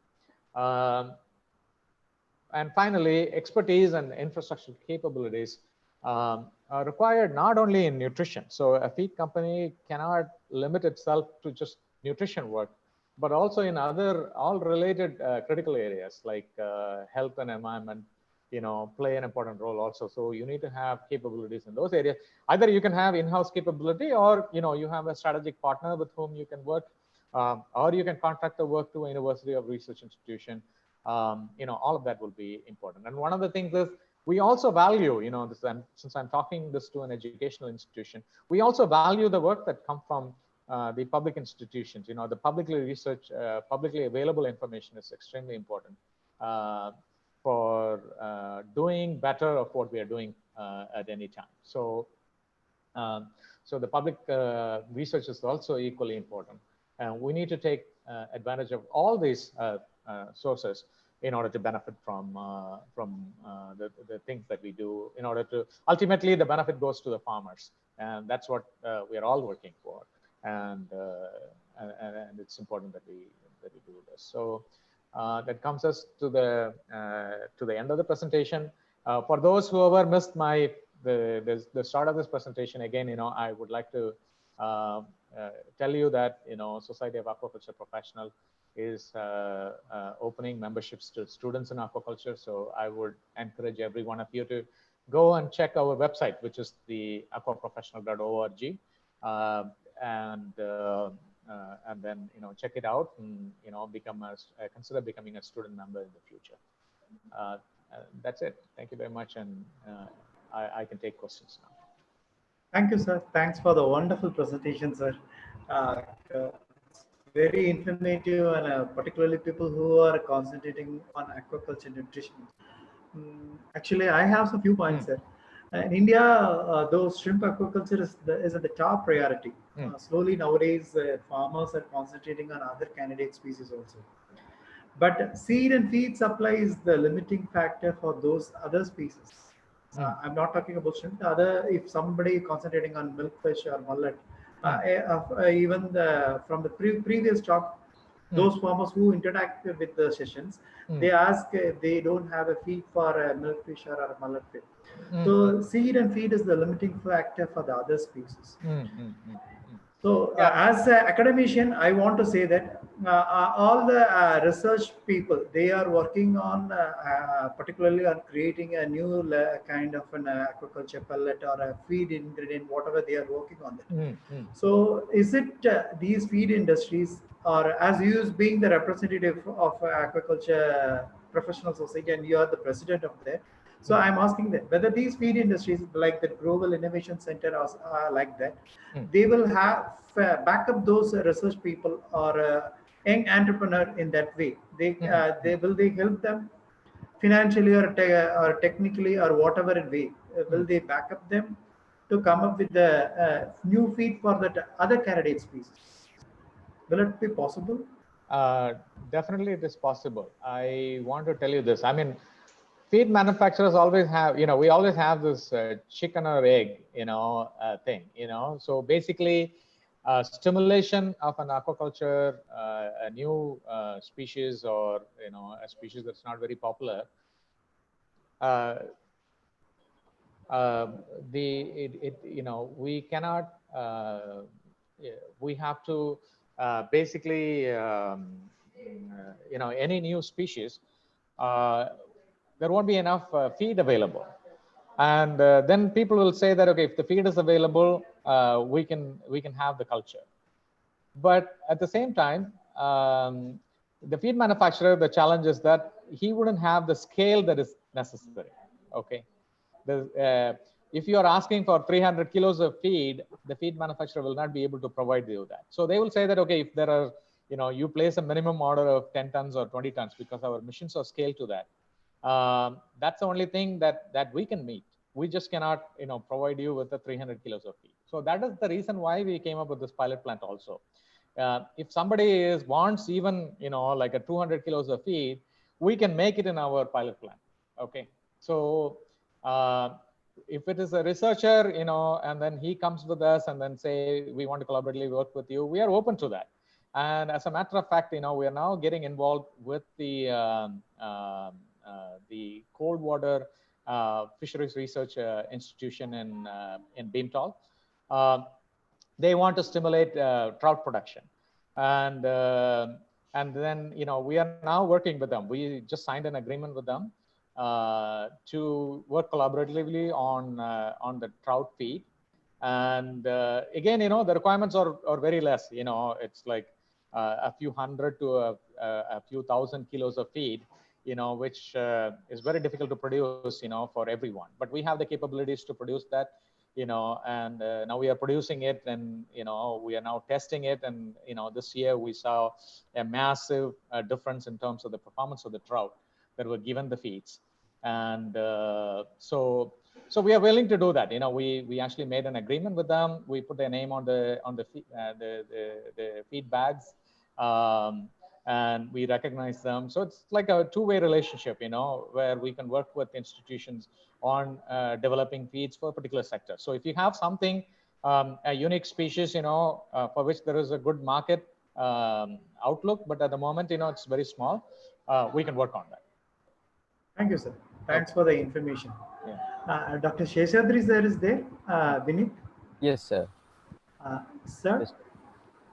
D: And finally, expertise and infrastructure capabilities are required not only in nutrition. So a feed company cannot limit itself to just nutrition work, but also in all related critical areas like health and environment, play an important role also. So you need to have capabilities in those areas. Either you can have in-house capability, or you have a strategic partner with whom you can work, or you can contract the work to a university or research institution. All of that will be important. And one of the things is, we also value, this, and since I'm talking this to an educational institution, we also value the work that comes from the public institutions. The publicly available information is extremely important for doing better of what we are doing at any time. So So the public research is also equally important. And we need to take advantage of all these sources in order to benefit from the things that we do, in order to ultimately the benefit goes to the farmers, and that's what we are all working for, and it's important that we do this. So that comes us to the end of the presentation. For those who ever missed the start of this presentation, again, I would like to tell you that Society of Aquaculture Professional is opening memberships to students in aquaculture. So I would encourage every one of you to go and check our website, which is the aquaprofessional.org, and then check it out and consider becoming a student member in the future. That's it. Thank you very much, and I can take questions now.
E: Thank you, sir. Thanks for the wonderful presentation, sir. Very informative, and particularly people who are concentrating on aquaculture nutrition. Actually, I have some few points there. In India, though shrimp aquaculture is at the top priority. Slowly nowadays, farmers are concentrating on other candidate species also. But seed and feed supply is the limiting factor for those other species. I'm not talking about shrimp. If somebody concentrating on milkfish or mullet, even from the previous talk, those farmers who interact with the sessions, they ask if they don't have a feed for a milkfish or a mullet fish. So seed and feed is the limiting factor for the other species. So as an academician, I want to say that all the research people, they are working on particularly on creating a new kind of an aquaculture pellet or a feed ingredient, whatever they are working on that. So is it these feed industries, or as you as being the representative of aquaculture professional society and you are the president of that, so I'm asking that whether these feed industries like the Global Innovation Center or like that, they will have back up those research people or young entrepreneur in that way. They help them financially or technically or whatever way. Will they back up them to come up with the new feed for that other candidate species? Will it be possible?
D: Definitely it is possible. I want to tell you this. I mean, feed manufacturers always have, we always have this chicken or egg, thing, So basically, stimulation of an aquaculture, a new species or, a species that's not very popular, we cannot, we have to basically, any new species, there won't be enough feed available. And then people will say that, okay, if the feed is available, we can have the culture. But at the same time, the feed manufacturer, the challenge is that he wouldn't have the scale that is necessary, okay? If you are asking for 300 kilos of feed, the feed manufacturer will not be able to provide you that. So they will say that, okay, if there are, you place a minimum order of 10 tons or 20 tons because our machines are scaled to that. That's the only thing that we can meet. We just cannot, provide you with the 300 kilos of feed. So that is the reason why we came up with this pilot plant also. If somebody wants even, like a 200 kilos of feed, we can make it in our pilot plant. Okay. So if it is a researcher, and then he comes with us and then say, we want to collaboratively work with you, we are open to that. And as a matter of fact, we are now getting involved with the cold water fisheries research institution in Beamtal. They want to stimulate trout production, and then we are now working with them. We just signed an agreement with them to work collaboratively on the trout feed. And again, the requirements are very less. It's like a few hundred to a few thousand kilos of feed, which is very difficult to produce, for everyone. But we have the capabilities to produce that, and now we are producing it, and we are now testing it, and this year we saw a massive difference in terms of the performance of the trout that were given the feeds. And so So we are willing to do that. We actually made an agreement with them. We put their name on the feed bags, and we recognize them. So it's like a two-way relationship, where we can work with institutions on developing feeds for a particular sector. So if you have something, a unique species, for which there is a good market outlook, but at the moment, it's very small, we can work on that.
E: Thank you, sir. Thanks for the information.
D: Yeah.
E: Dr. Sheshadri sir is there. Vinit?
A: Yes, sir.
E: Sir?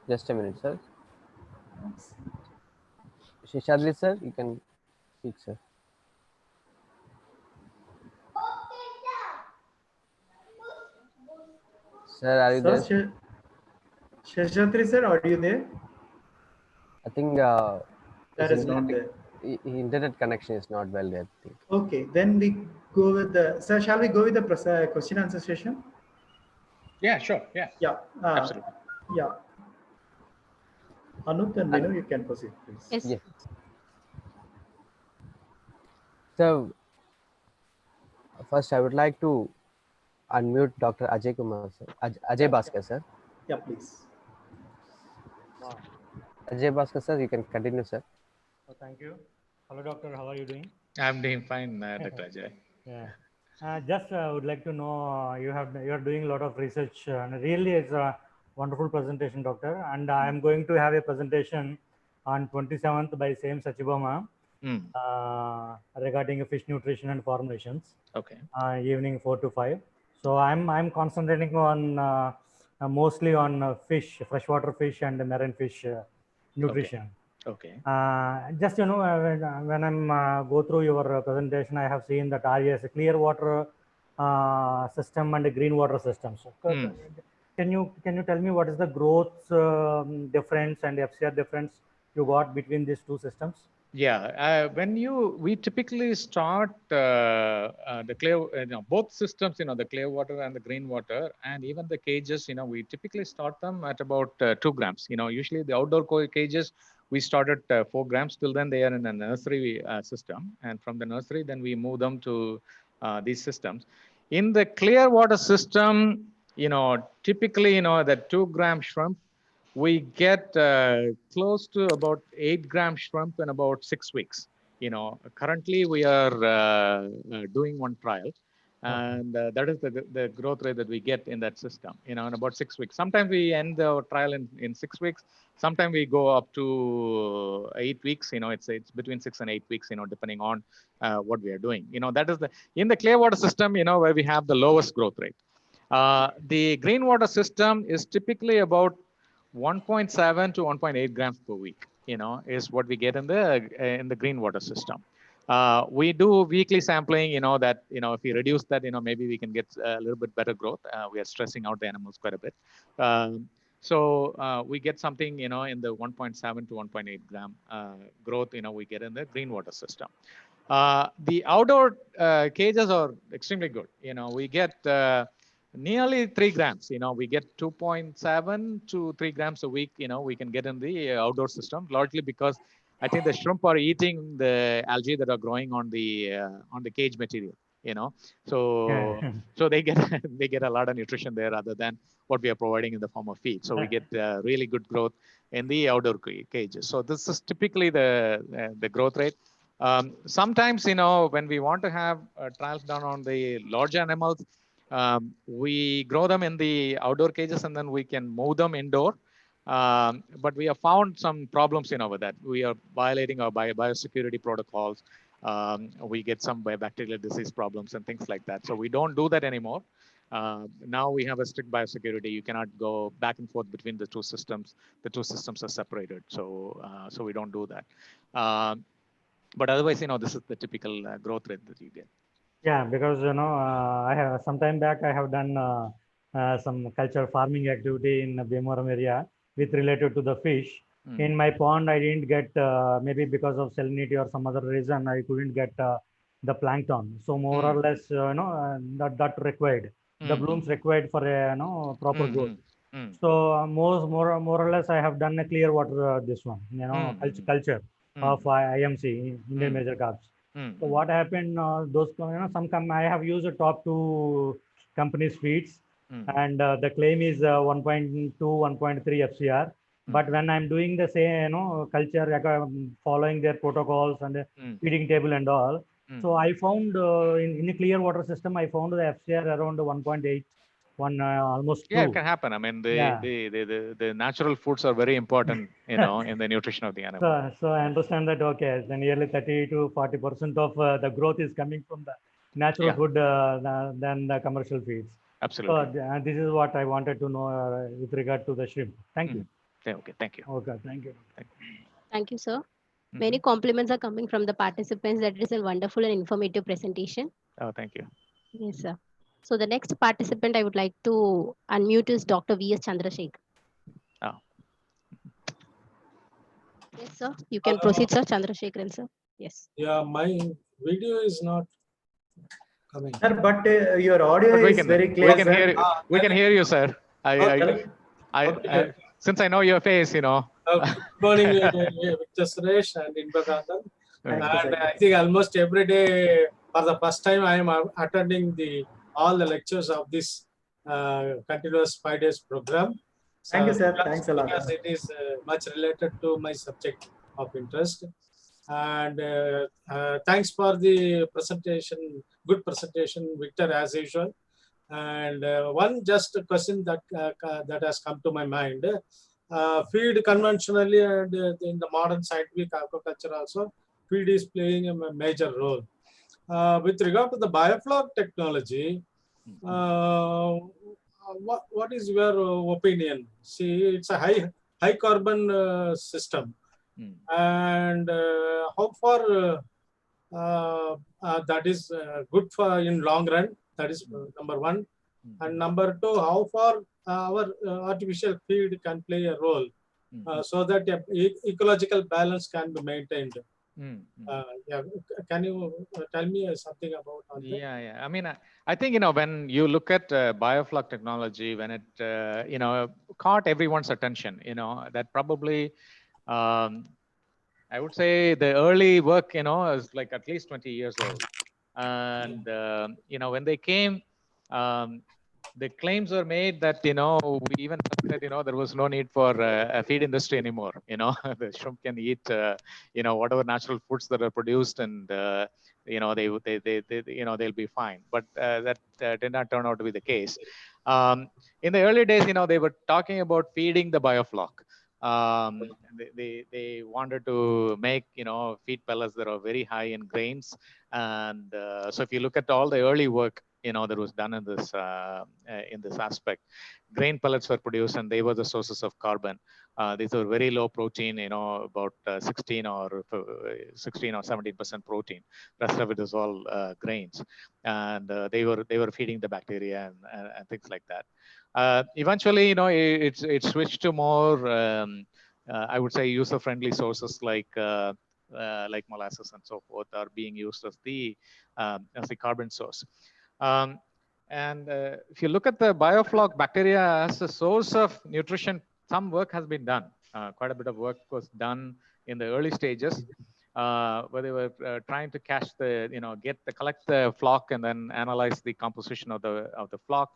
A: Just a minute, sir. Sheshadri, sir, you can speak, sir. Sir, are you there?
E: Sheshadri sir, are you there?
A: I think
E: That is not there.
A: Internet connection is not well, I think.
E: Okay, then we go with the, sir, shall we go with the question answer session?
D: Yeah, sure. Yeah.
E: Yeah.
D: Absolutely.
E: Yeah. Anup and Vinu, you can proceed, please.
B: Yes.
A: Yes. So, first I would like to unmute Dr. Ajay Kumar, sir. Ajay Bhaskar, sir.
E: Yeah, please.
A: Ajay Bhaskar, sir, you can continue, sir.
C: Oh, thank you. Hello, doctor. How are you doing?
D: I'm doing fine, Dr. Ajay.
C: Yeah. Just would like to know, you are doing a lot of research, and really it's a wonderful presentation, doctor. And I am going to have a presentation on 27th by same Sachibama regarding fish nutrition and formulations.
D: Okay.
C: Evening 4 to 5. So I'm concentrating on mostly on fish, freshwater fish and marine fish nutrition.
D: Okay.
C: Just when I'm go through your presentation, I have seen that RES clear water system and a green water system. So can you tell me what is the growth difference and FCR difference you got between these two systems?
D: Yeah, we typically start the clear, both systems, the clear water and the green water, and even the cages, we typically start them at about 2 grams. Usually the outdoor cages, we start at 4 grams. Till then, they are in a nursery system, and from the nursery, then we move them to these systems. In the clear water system, typically, the 2-gram shrimp, we get close to about 8-gram shrimp in about 6 weeks. Currently we are doing one trial, and that is the growth rate that we get in that system, in about 6 weeks. Sometimes we end the trial in 6 weeks. Sometimes we go up to 8 weeks. It's between 6 and 8 weeks, depending on what we are doing. That is in the clear water system, where we have the lowest growth rate. The green water system is typically about 1.7 to 1.8 grams per week, is what we get in the green water system. We do weekly sampling, that, if we reduce that, maybe we can get a little bit better growth. We are stressing out the animals quite a bit. So we get something, in the 1.7 to 1.8 gram growth, we get in the green water system. The outdoor cages are extremely good. We get nearly 3 grams. We get 2.7 to 3 grams a week. We can get in the outdoor system, largely because I think the shrimp are eating the algae that are growing on the cage material. So they get a lot of nutrition there, other than what we are providing in the form of feed. So we get really good growth in the outdoor cages. So this is typically the growth rate. Sometimes, when we want to have trials done on the large animals, we grow them in the outdoor cages, and then we can move them indoor. But we have found some problems, with that. We are violating our biosecurity protocols. We get some bacterial disease problems and things like that. So we don't do that anymore. Now we have a strict biosecurity. You cannot go back and forth between the two systems. The two systems are separated. So we don't do that. But otherwise, this is the typical growth rate that you get.
C: Yeah, because I have some time back I have done some culture farming activity in the Bhimavaram area with related to the fish. In my pond, I didn't get maybe because of salinity or some other reason I couldn't get the plankton. So more or less, that required the blooms required for a proper growth. So more or less I have done a clear water this one, culture of IMC, Indian Major Crops. So what happened? Those I have used the top 2 companies' feeds, and the claim is 1.2, 1.3 FCR. But when I'm doing the same, culture, following their protocols and the feeding table and all, so I found in a clear water system, I found the FCR around 1.8, almost 2.
D: Yeah, it can happen. I mean, the natural foods are very important, in the nutrition of the animal.
C: So I understand that, okay, then nearly 30 to 40% of the growth is coming from the natural food than the commercial feeds.
D: Absolutely.
C: So this is what I wanted to know with regard to the shrimp. Thank you.
D: Okay, thank you.
C: Okay, thank you.
B: Thank you, sir. Many compliments are coming from the participants. That is a wonderful and informative presentation.
D: Oh, thank you.
B: Yes, sir. So the next participant I would like to unmute is Dr. V.S. Chandrasekhar.
D: Oh.
B: Yes, sir. You can proceed, sir. Chandrasekharan, sir. Yes.
F: Yeah, my video is not coming.
E: Sir, but your audio is very clear.
D: We can hear you. We can hear you, sir.
F: Okay.
D: Since I know your face,
F: Good morning, Mr. Suresh and Inbagandhan. And I think almost every day, for the first time, I am attending all the lectures of this continuous 5 days program.
E: Thank you, sir. Thanks a lot.
F: Because it is much related to my subject of interest. And thanks for the presentation, good presentation, Victor, as usual. And one just question that has come to my mind. Feed conventionally and in the modern scientific aquaculture also, feed is playing a major role. With regard to the biofloc technology, what is your opinion? See, it's a high carbon system, and how far that is good for in long run? That is number one. And number two, how far our artificial feed can play a role so that ecological balance can be maintained. Can you tell me something about that?
D: Yeah. I mean, I think, when you look at biofloc technology, when it, caught everyone's attention, that probably, I would say the early work, is like at least 20 years old. And, when they came, the claims were made that, we even said, there was no need for a feed industry anymore. The shrimp can eat, whatever natural foods that are produced, and, they'll be fine. But that did not turn out to be the case. In the early days, they were talking about feeding the biofloc. They wanted to make, feed pellets that are very high in grains. And so if you look at all the early work, that was done in this aspect, grain pellets were produced and they were the sources of carbon. These were very low protein, about 16 or 17% protein. Rest of it is all grains, and they were feeding the bacteria and things like that. Eventually, it switched to more, I would say, user-friendly sources like molasses and so forth are being used as the carbon source. And if you look at the biofloc bacteria as a source of nutrition, some work has been done. Quite a bit of work was done in the early stages, where they were trying to catch collect the flock and then analyze the composition of the flock.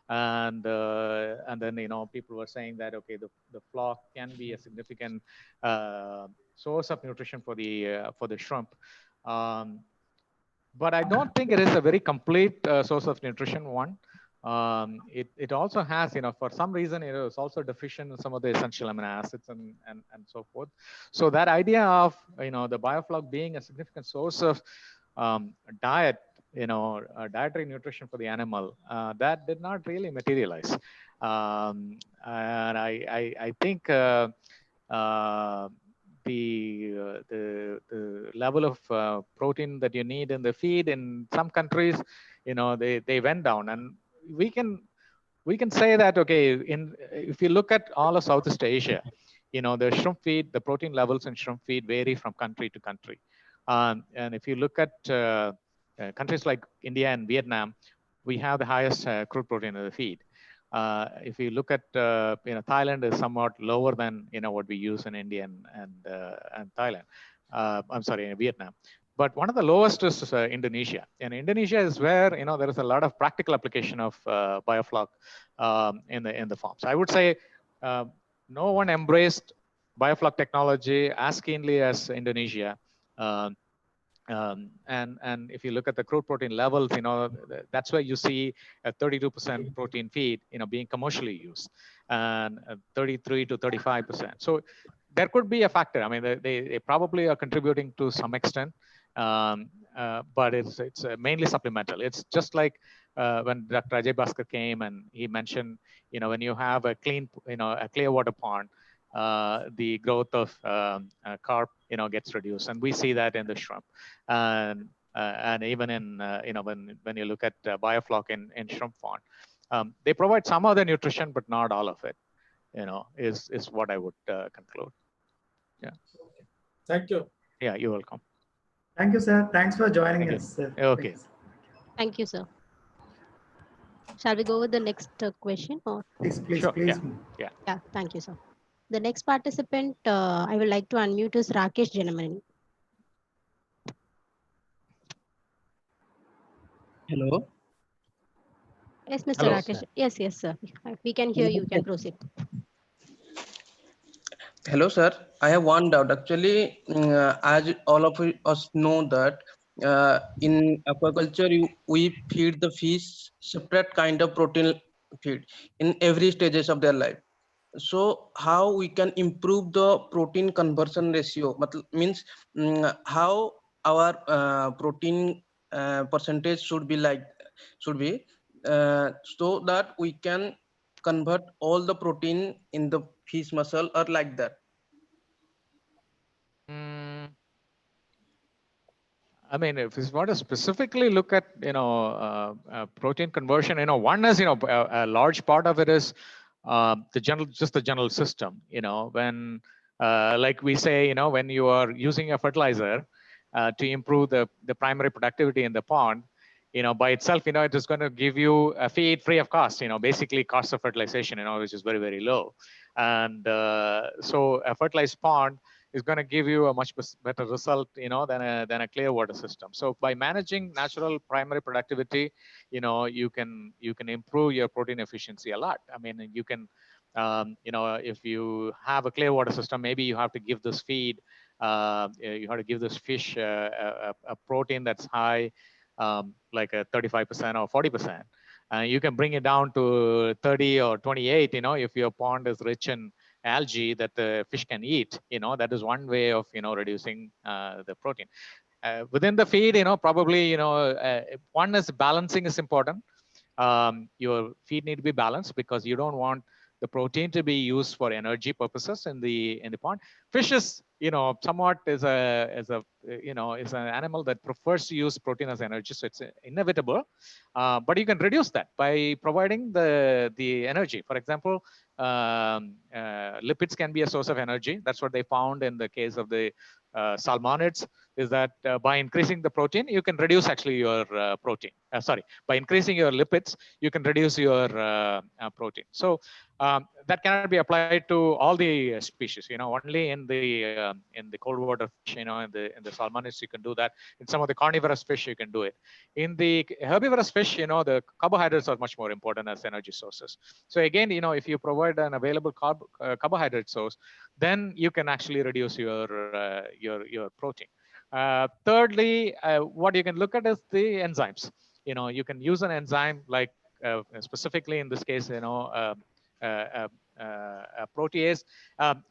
D: And then people were saying that, okay, the flock can be a significant source of nutrition for the shrimp. But I don't think it is a very complete source of nutrition. One, it also has, for some reason, it is also deficient in some of the essential amino acids and so forth. So that idea of the biofloc being a significant source of diet, dietary nutrition for the animal, that did not really materialize. And I think the level of protein that you need in the feed in some countries, they went down, and we can say that, okay, if you look at all of Southeast Asia, the shrimp feed, the protein levels in shrimp feed vary from country to country. And if you look at countries like India and Vietnam, we have the highest crude protein in the feed. If you look at Thailand is somewhat lower than what we use in India and Thailand. I'm sorry, in Vietnam. but one of the lowest is Indonesia. And Indonesia is where there is a lot of practical application of biofloc in the farms. I would say no one embraced biofloc technology as keenly as Indonesia. And if you look at the crude protein levels, that's where you see a 32% protein feed, being commercially used, and 33 to 35%. So there could be a factor. I mean, they probably are contributing to some extent, but it's mainly supplemental. It's just like when Dr. Ajay Bhaskar came and he mentioned, when you have a clean, a clear water pond, the growth of carp, gets reduced, and we see that in the shrimp, and even in when you look at biofloc in shrimp pond, they provide some of the nutrition, but not all of it. Is what I would conclude. Yeah.
F: Thank you.
D: Yeah, you're welcome.
E: Thank you, sir. Thanks for joining
D: Thank
E: us, sir.
D: Okay.
B: Thank you, sir. Shall we go with the next question? Or?
E: Please,
D: Sure.
E: please.
D: Yeah.
B: Yeah, thank you, sir. The next participant, I would like to unmute is Rakesh Janamani.
G: Hello.
B: Yes, Mr.
D: Hello,
B: Rakesh.
D: sir.
B: Yes, sir. We can hear you. You can proceed.
G: Hello, sir. I have one doubt. Actually, as all of us know that in aquaculture, we feed the fish separate kind of protein feed in every stages of their life. So how we can improve the protein conversion ratio? Means how our protein percentage should be so that we can convert all the protein in the fish muscle or like that.
D: I mean, if you want to specifically look at protein conversion, one is a large part of it is the general system. When like we say, when you are using a fertilizer to improve the primary productivity in the pond, by itself, it is going to give you a feed free of cost. Basically cost of fertilization, which is very, very low, and so a fertilized pond is going to give you a much better result, than a clear water system. So by managing natural primary productivity, you can improve your protein efficiency a lot. I mean, you can, if you have a clear water system, maybe you have to give this feed, you have to give this fish a protein that's high, like a 35% or 40%. You can bring it down to 30 or 28, if your pond is rich in algae that the fish can eat. That is one way of reducing the protein within the feed. Probably one is balancing is important. Your feed need to be balanced because you don't want the protein to be used for energy purposes in the pond. Fish is somewhat is an animal that prefers to use protein as energy, so it's inevitable. But you can reduce that by providing the energy. For example, lipids can be a source of energy. That's what they found in the case of the salmonids, is that by increasing the protein, you can reduce actually your protein. By increasing your lipids, you can reduce your protein. So that cannot be applied to all the species. Only in the cold water fish, in the salmonids, you can do that. In some of the carnivorous fish, you can do it. In the herbivorous fish, the carbohydrates are much more important as energy sources. So again, if you provide an available carbohydrate source, then you can actually reduce your protein. Thirdly, what you can look at is the enzymes. You can use an enzyme like specifically in this case, protease.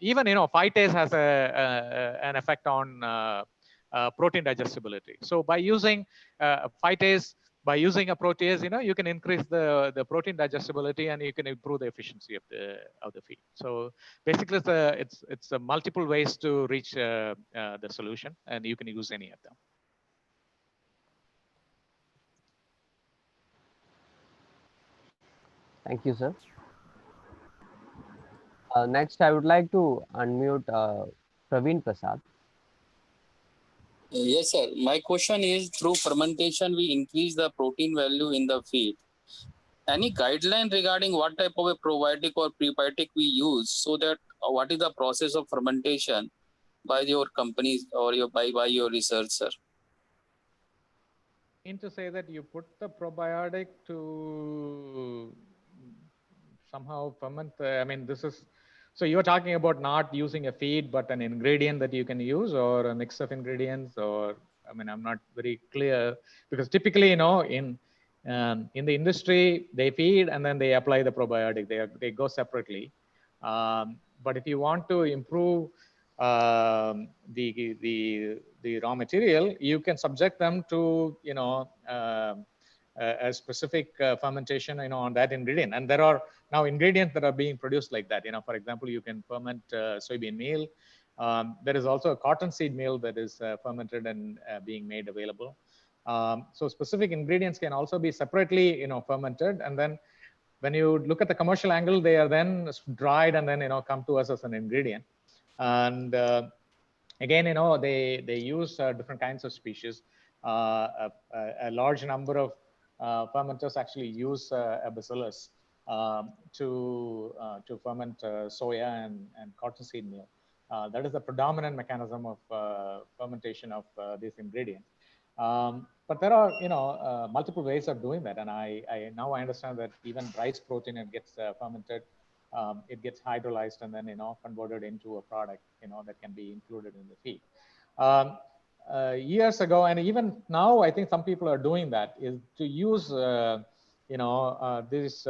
D: Even phytase has an effect on protein digestibility. So by using phytase, by using a protease, you can increase the protein digestibility and you can improve the efficiency of the feed. So basically, it's a multiple ways to reach the solution, and you can use any of them.
A: Thank you, sir. Next, I would like to unmute Praveen Prasad.
H: Yes, sir. My question is, through fermentation, we increase the protein value in the feed. Any guideline regarding what type of a probiotic or prebiotic we use, so that what is the process of fermentation by your companies or by your research, sir?
D: mean to say that you put the probiotic to somehow ferment? I mean, this is, so you're talking about not using a feed, but an ingredient that you can use, or a mix of ingredients, or, I mean, I'm not very clear, because typically, you know, in the industry, they feed and then they apply the probiotic. They go separately. But if you want to improve the raw material, you can subject them to, you know, a specific fermentation, you know, on that ingredient. And there are now ingredients that are being produced like that. You know, for example, you can ferment soybean meal. There is also a cottonseed meal that is fermented and being made available. So specific ingredients can also be separately, you know, fermented, and then when you look at the commercial angle, they are then dried and then, you know, come to us as an ingredient. And again, you know, they use different kinds of species. A large number of fermenters actually use a bacillus to ferment soya and cottonseed meal. That is the predominant mechanism of fermentation of these ingredients. But there are, you know, multiple ways of doing that, and I now understand that even rice protein, it gets fermented, it gets hydrolyzed, and then, you know, converted into a product, you know, that can be included in the feed. Years ago, and even now, I think some people are doing that, is to use, you know, these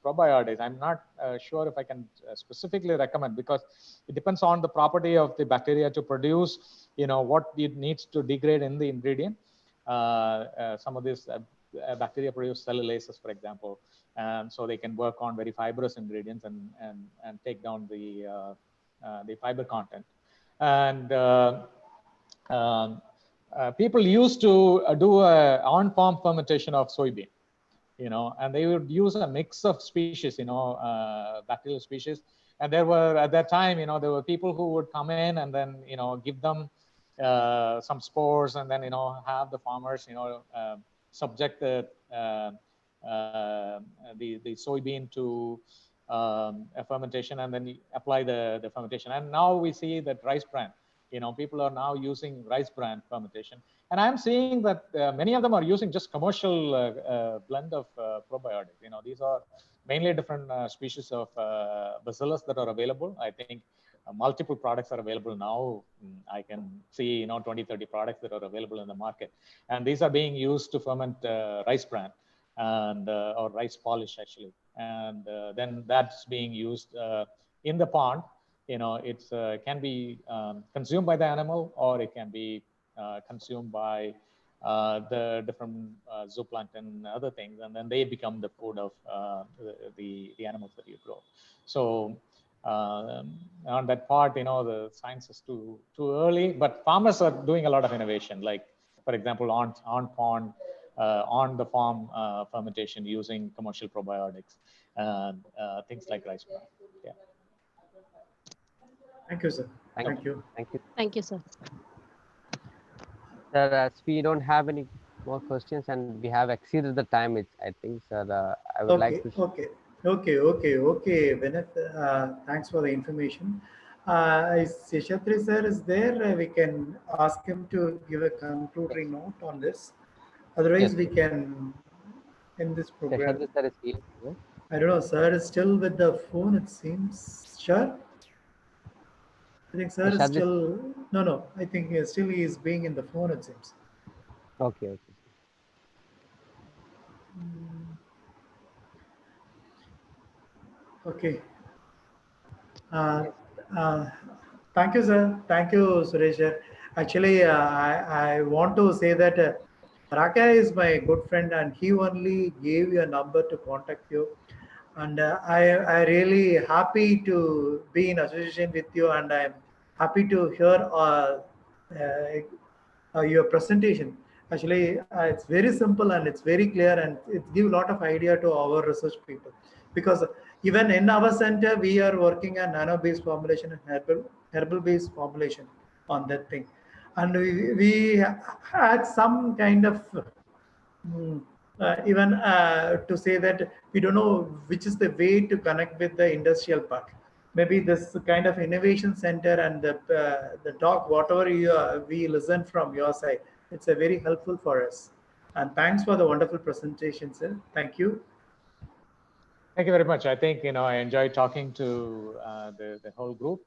D: probiotics. I'm not sure if I can specifically recommend, because it depends on the property of the bacteria to produce, you know, what it needs to degrade in the ingredient. Some of these bacteria produce cellulases, for example, and so they can work on very fibrous ingredients and take down the fiber content. And people used to do a on-farm fermentation of soybean, you know, and they would use a mix of species, you know, bacterial species. And there were, at that time, you know, there were people who would come in and then, you know, give them some spores, and then, you know, have the farmers, you know, subject the soybean to a fermentation, and then apply the fermentation. And now we see that rice bran, you know, people are now using rice bran fermentation. And I'm seeing that many of them are using just commercial blend of probiotics. You know, these are mainly different species of bacillus that are available. I think multiple products are available now. I can see, you know, 20, 30 products that are available in the market. And these are being used to ferment rice bran and or rice polish, actually. And then that's being used in the pond. You know, it's can be consumed by the animal, or it can be consumed by the different zooplankton and other things, and then they become the food of the animals that you grow. So on that part, you know, the science is too early, but farmers are doing a lot of innovation, like, for example, on pond, on the farm fermentation using commercial probiotics and things like rice bran. Yeah.
E: Thank you, sir. Thank you.
A: Thank you.
B: Thank you, sir.
A: Sir, as we don't have any more questions and we have exceeded the time, it's, I think, sir, I would like to.
E: Okay. Vinith, thanks for the information. Seshatri sir is there. We can ask him to give a concluding note on this. Otherwise,
A: Yes,
E: we can end this program.
A: Seshatri sir is here. Yeah?
E: I don't know, sir is still with the phone, it seems. Sure. I think sir is still, no, I think still he is being in the phone, it seems.
A: Okay.
E: Okay. Thank you, sir. Thank you, Suresh, sir. Actually, I want to say that Raka is my good friend, and he only gave you a number to contact you. And I really happy to be in association with you, and I'm happy to hear your presentation. Actually, it's very simple and it's very clear, and it gives a lot of idea to our research people. Because even in our center, we are working on nano-based formulation and herbal-based formulation on that thing. And we had some kind of even to say that we don't know which is the way to connect with the industrial part. Maybe this kind of innovation center and the talk, whatever we listen from your side, It's a very helpful for us. And thanks for the wonderful presentation, sir. Thank you.
D: Thank you very much. I think, I enjoyed talking to the whole group.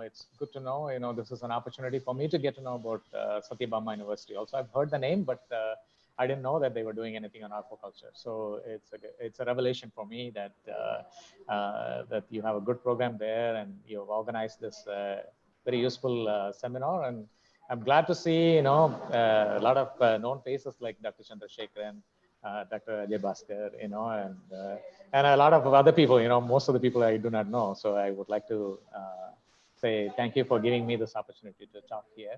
D: It's good to know, this is an opportunity for me to get to know about Satyabama University. Also, I've heard the name, but I didn't know that they were doing anything on aquaculture. So it's a revelation for me that that you have a good program there and you've organized this very useful seminar. And I'm glad to see, a lot of known faces like Dr. Chandrasekhar and Dr. Ajay Bhaskar, and a lot of other people, most of the people I do not know. So I would like to say thank you for giving me this opportunity to talk here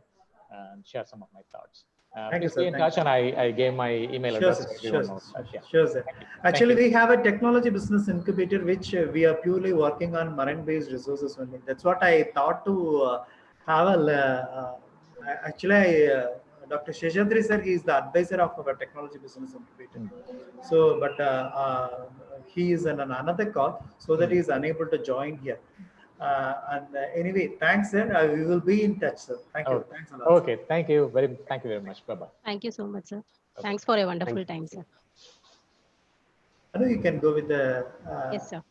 D: and share some of my thoughts.
E: Thank you,
D: Please
E: sir.
D: stay in touch, and I gave my email
E: Sure,
D: address
E: sir.
D: so
E: Sure,
D: everyone
E: sir.
D: knows that. Yeah.
E: Sure, sir. Actually, we have a technology business incubator which we are purely working on marine-based resources only. That's what I thought to have a. Dr. Sheshadri sir, he is the advisor of our technology business incubator. So, but he is on another call, so that he is unable to join here. Anyway, thanks, sir. We will be in touch, sir. Thank you. Thanks a lot.
D: Okay. Sir. Thank you very much. Bye bye.
B: Thank you so much, sir. Okay. Thanks for a wonderful time, sir.
E: I know you can go with the.
B: Yes, sir.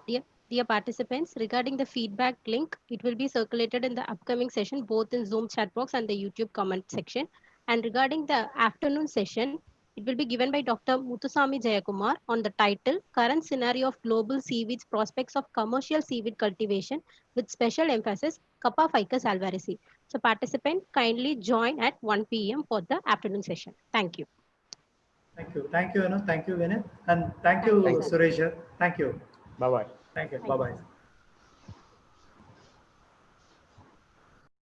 E: Yeah.
B: Dear participants, regarding the feedback link, it will be circulated in the upcoming session, both in Zoom chat box and the YouTube comment section. And regarding the afternoon session, it will be given by Dr. Muthuswamy Jayakumar on the title, Current Scenario of Global Seaweeds Prospects of Commercial Seaweed Cultivation with Special Emphasis, Kappa ficus alvarezi. So participant, kindly join at 1 p.m. for the afternoon session. Thank you.
E: Thank you. Thank you, Anu. Thank you, Vinay. And thank you, Suresh. Thank you.
D: Bye-bye.
E: Thank you. Bye-bye.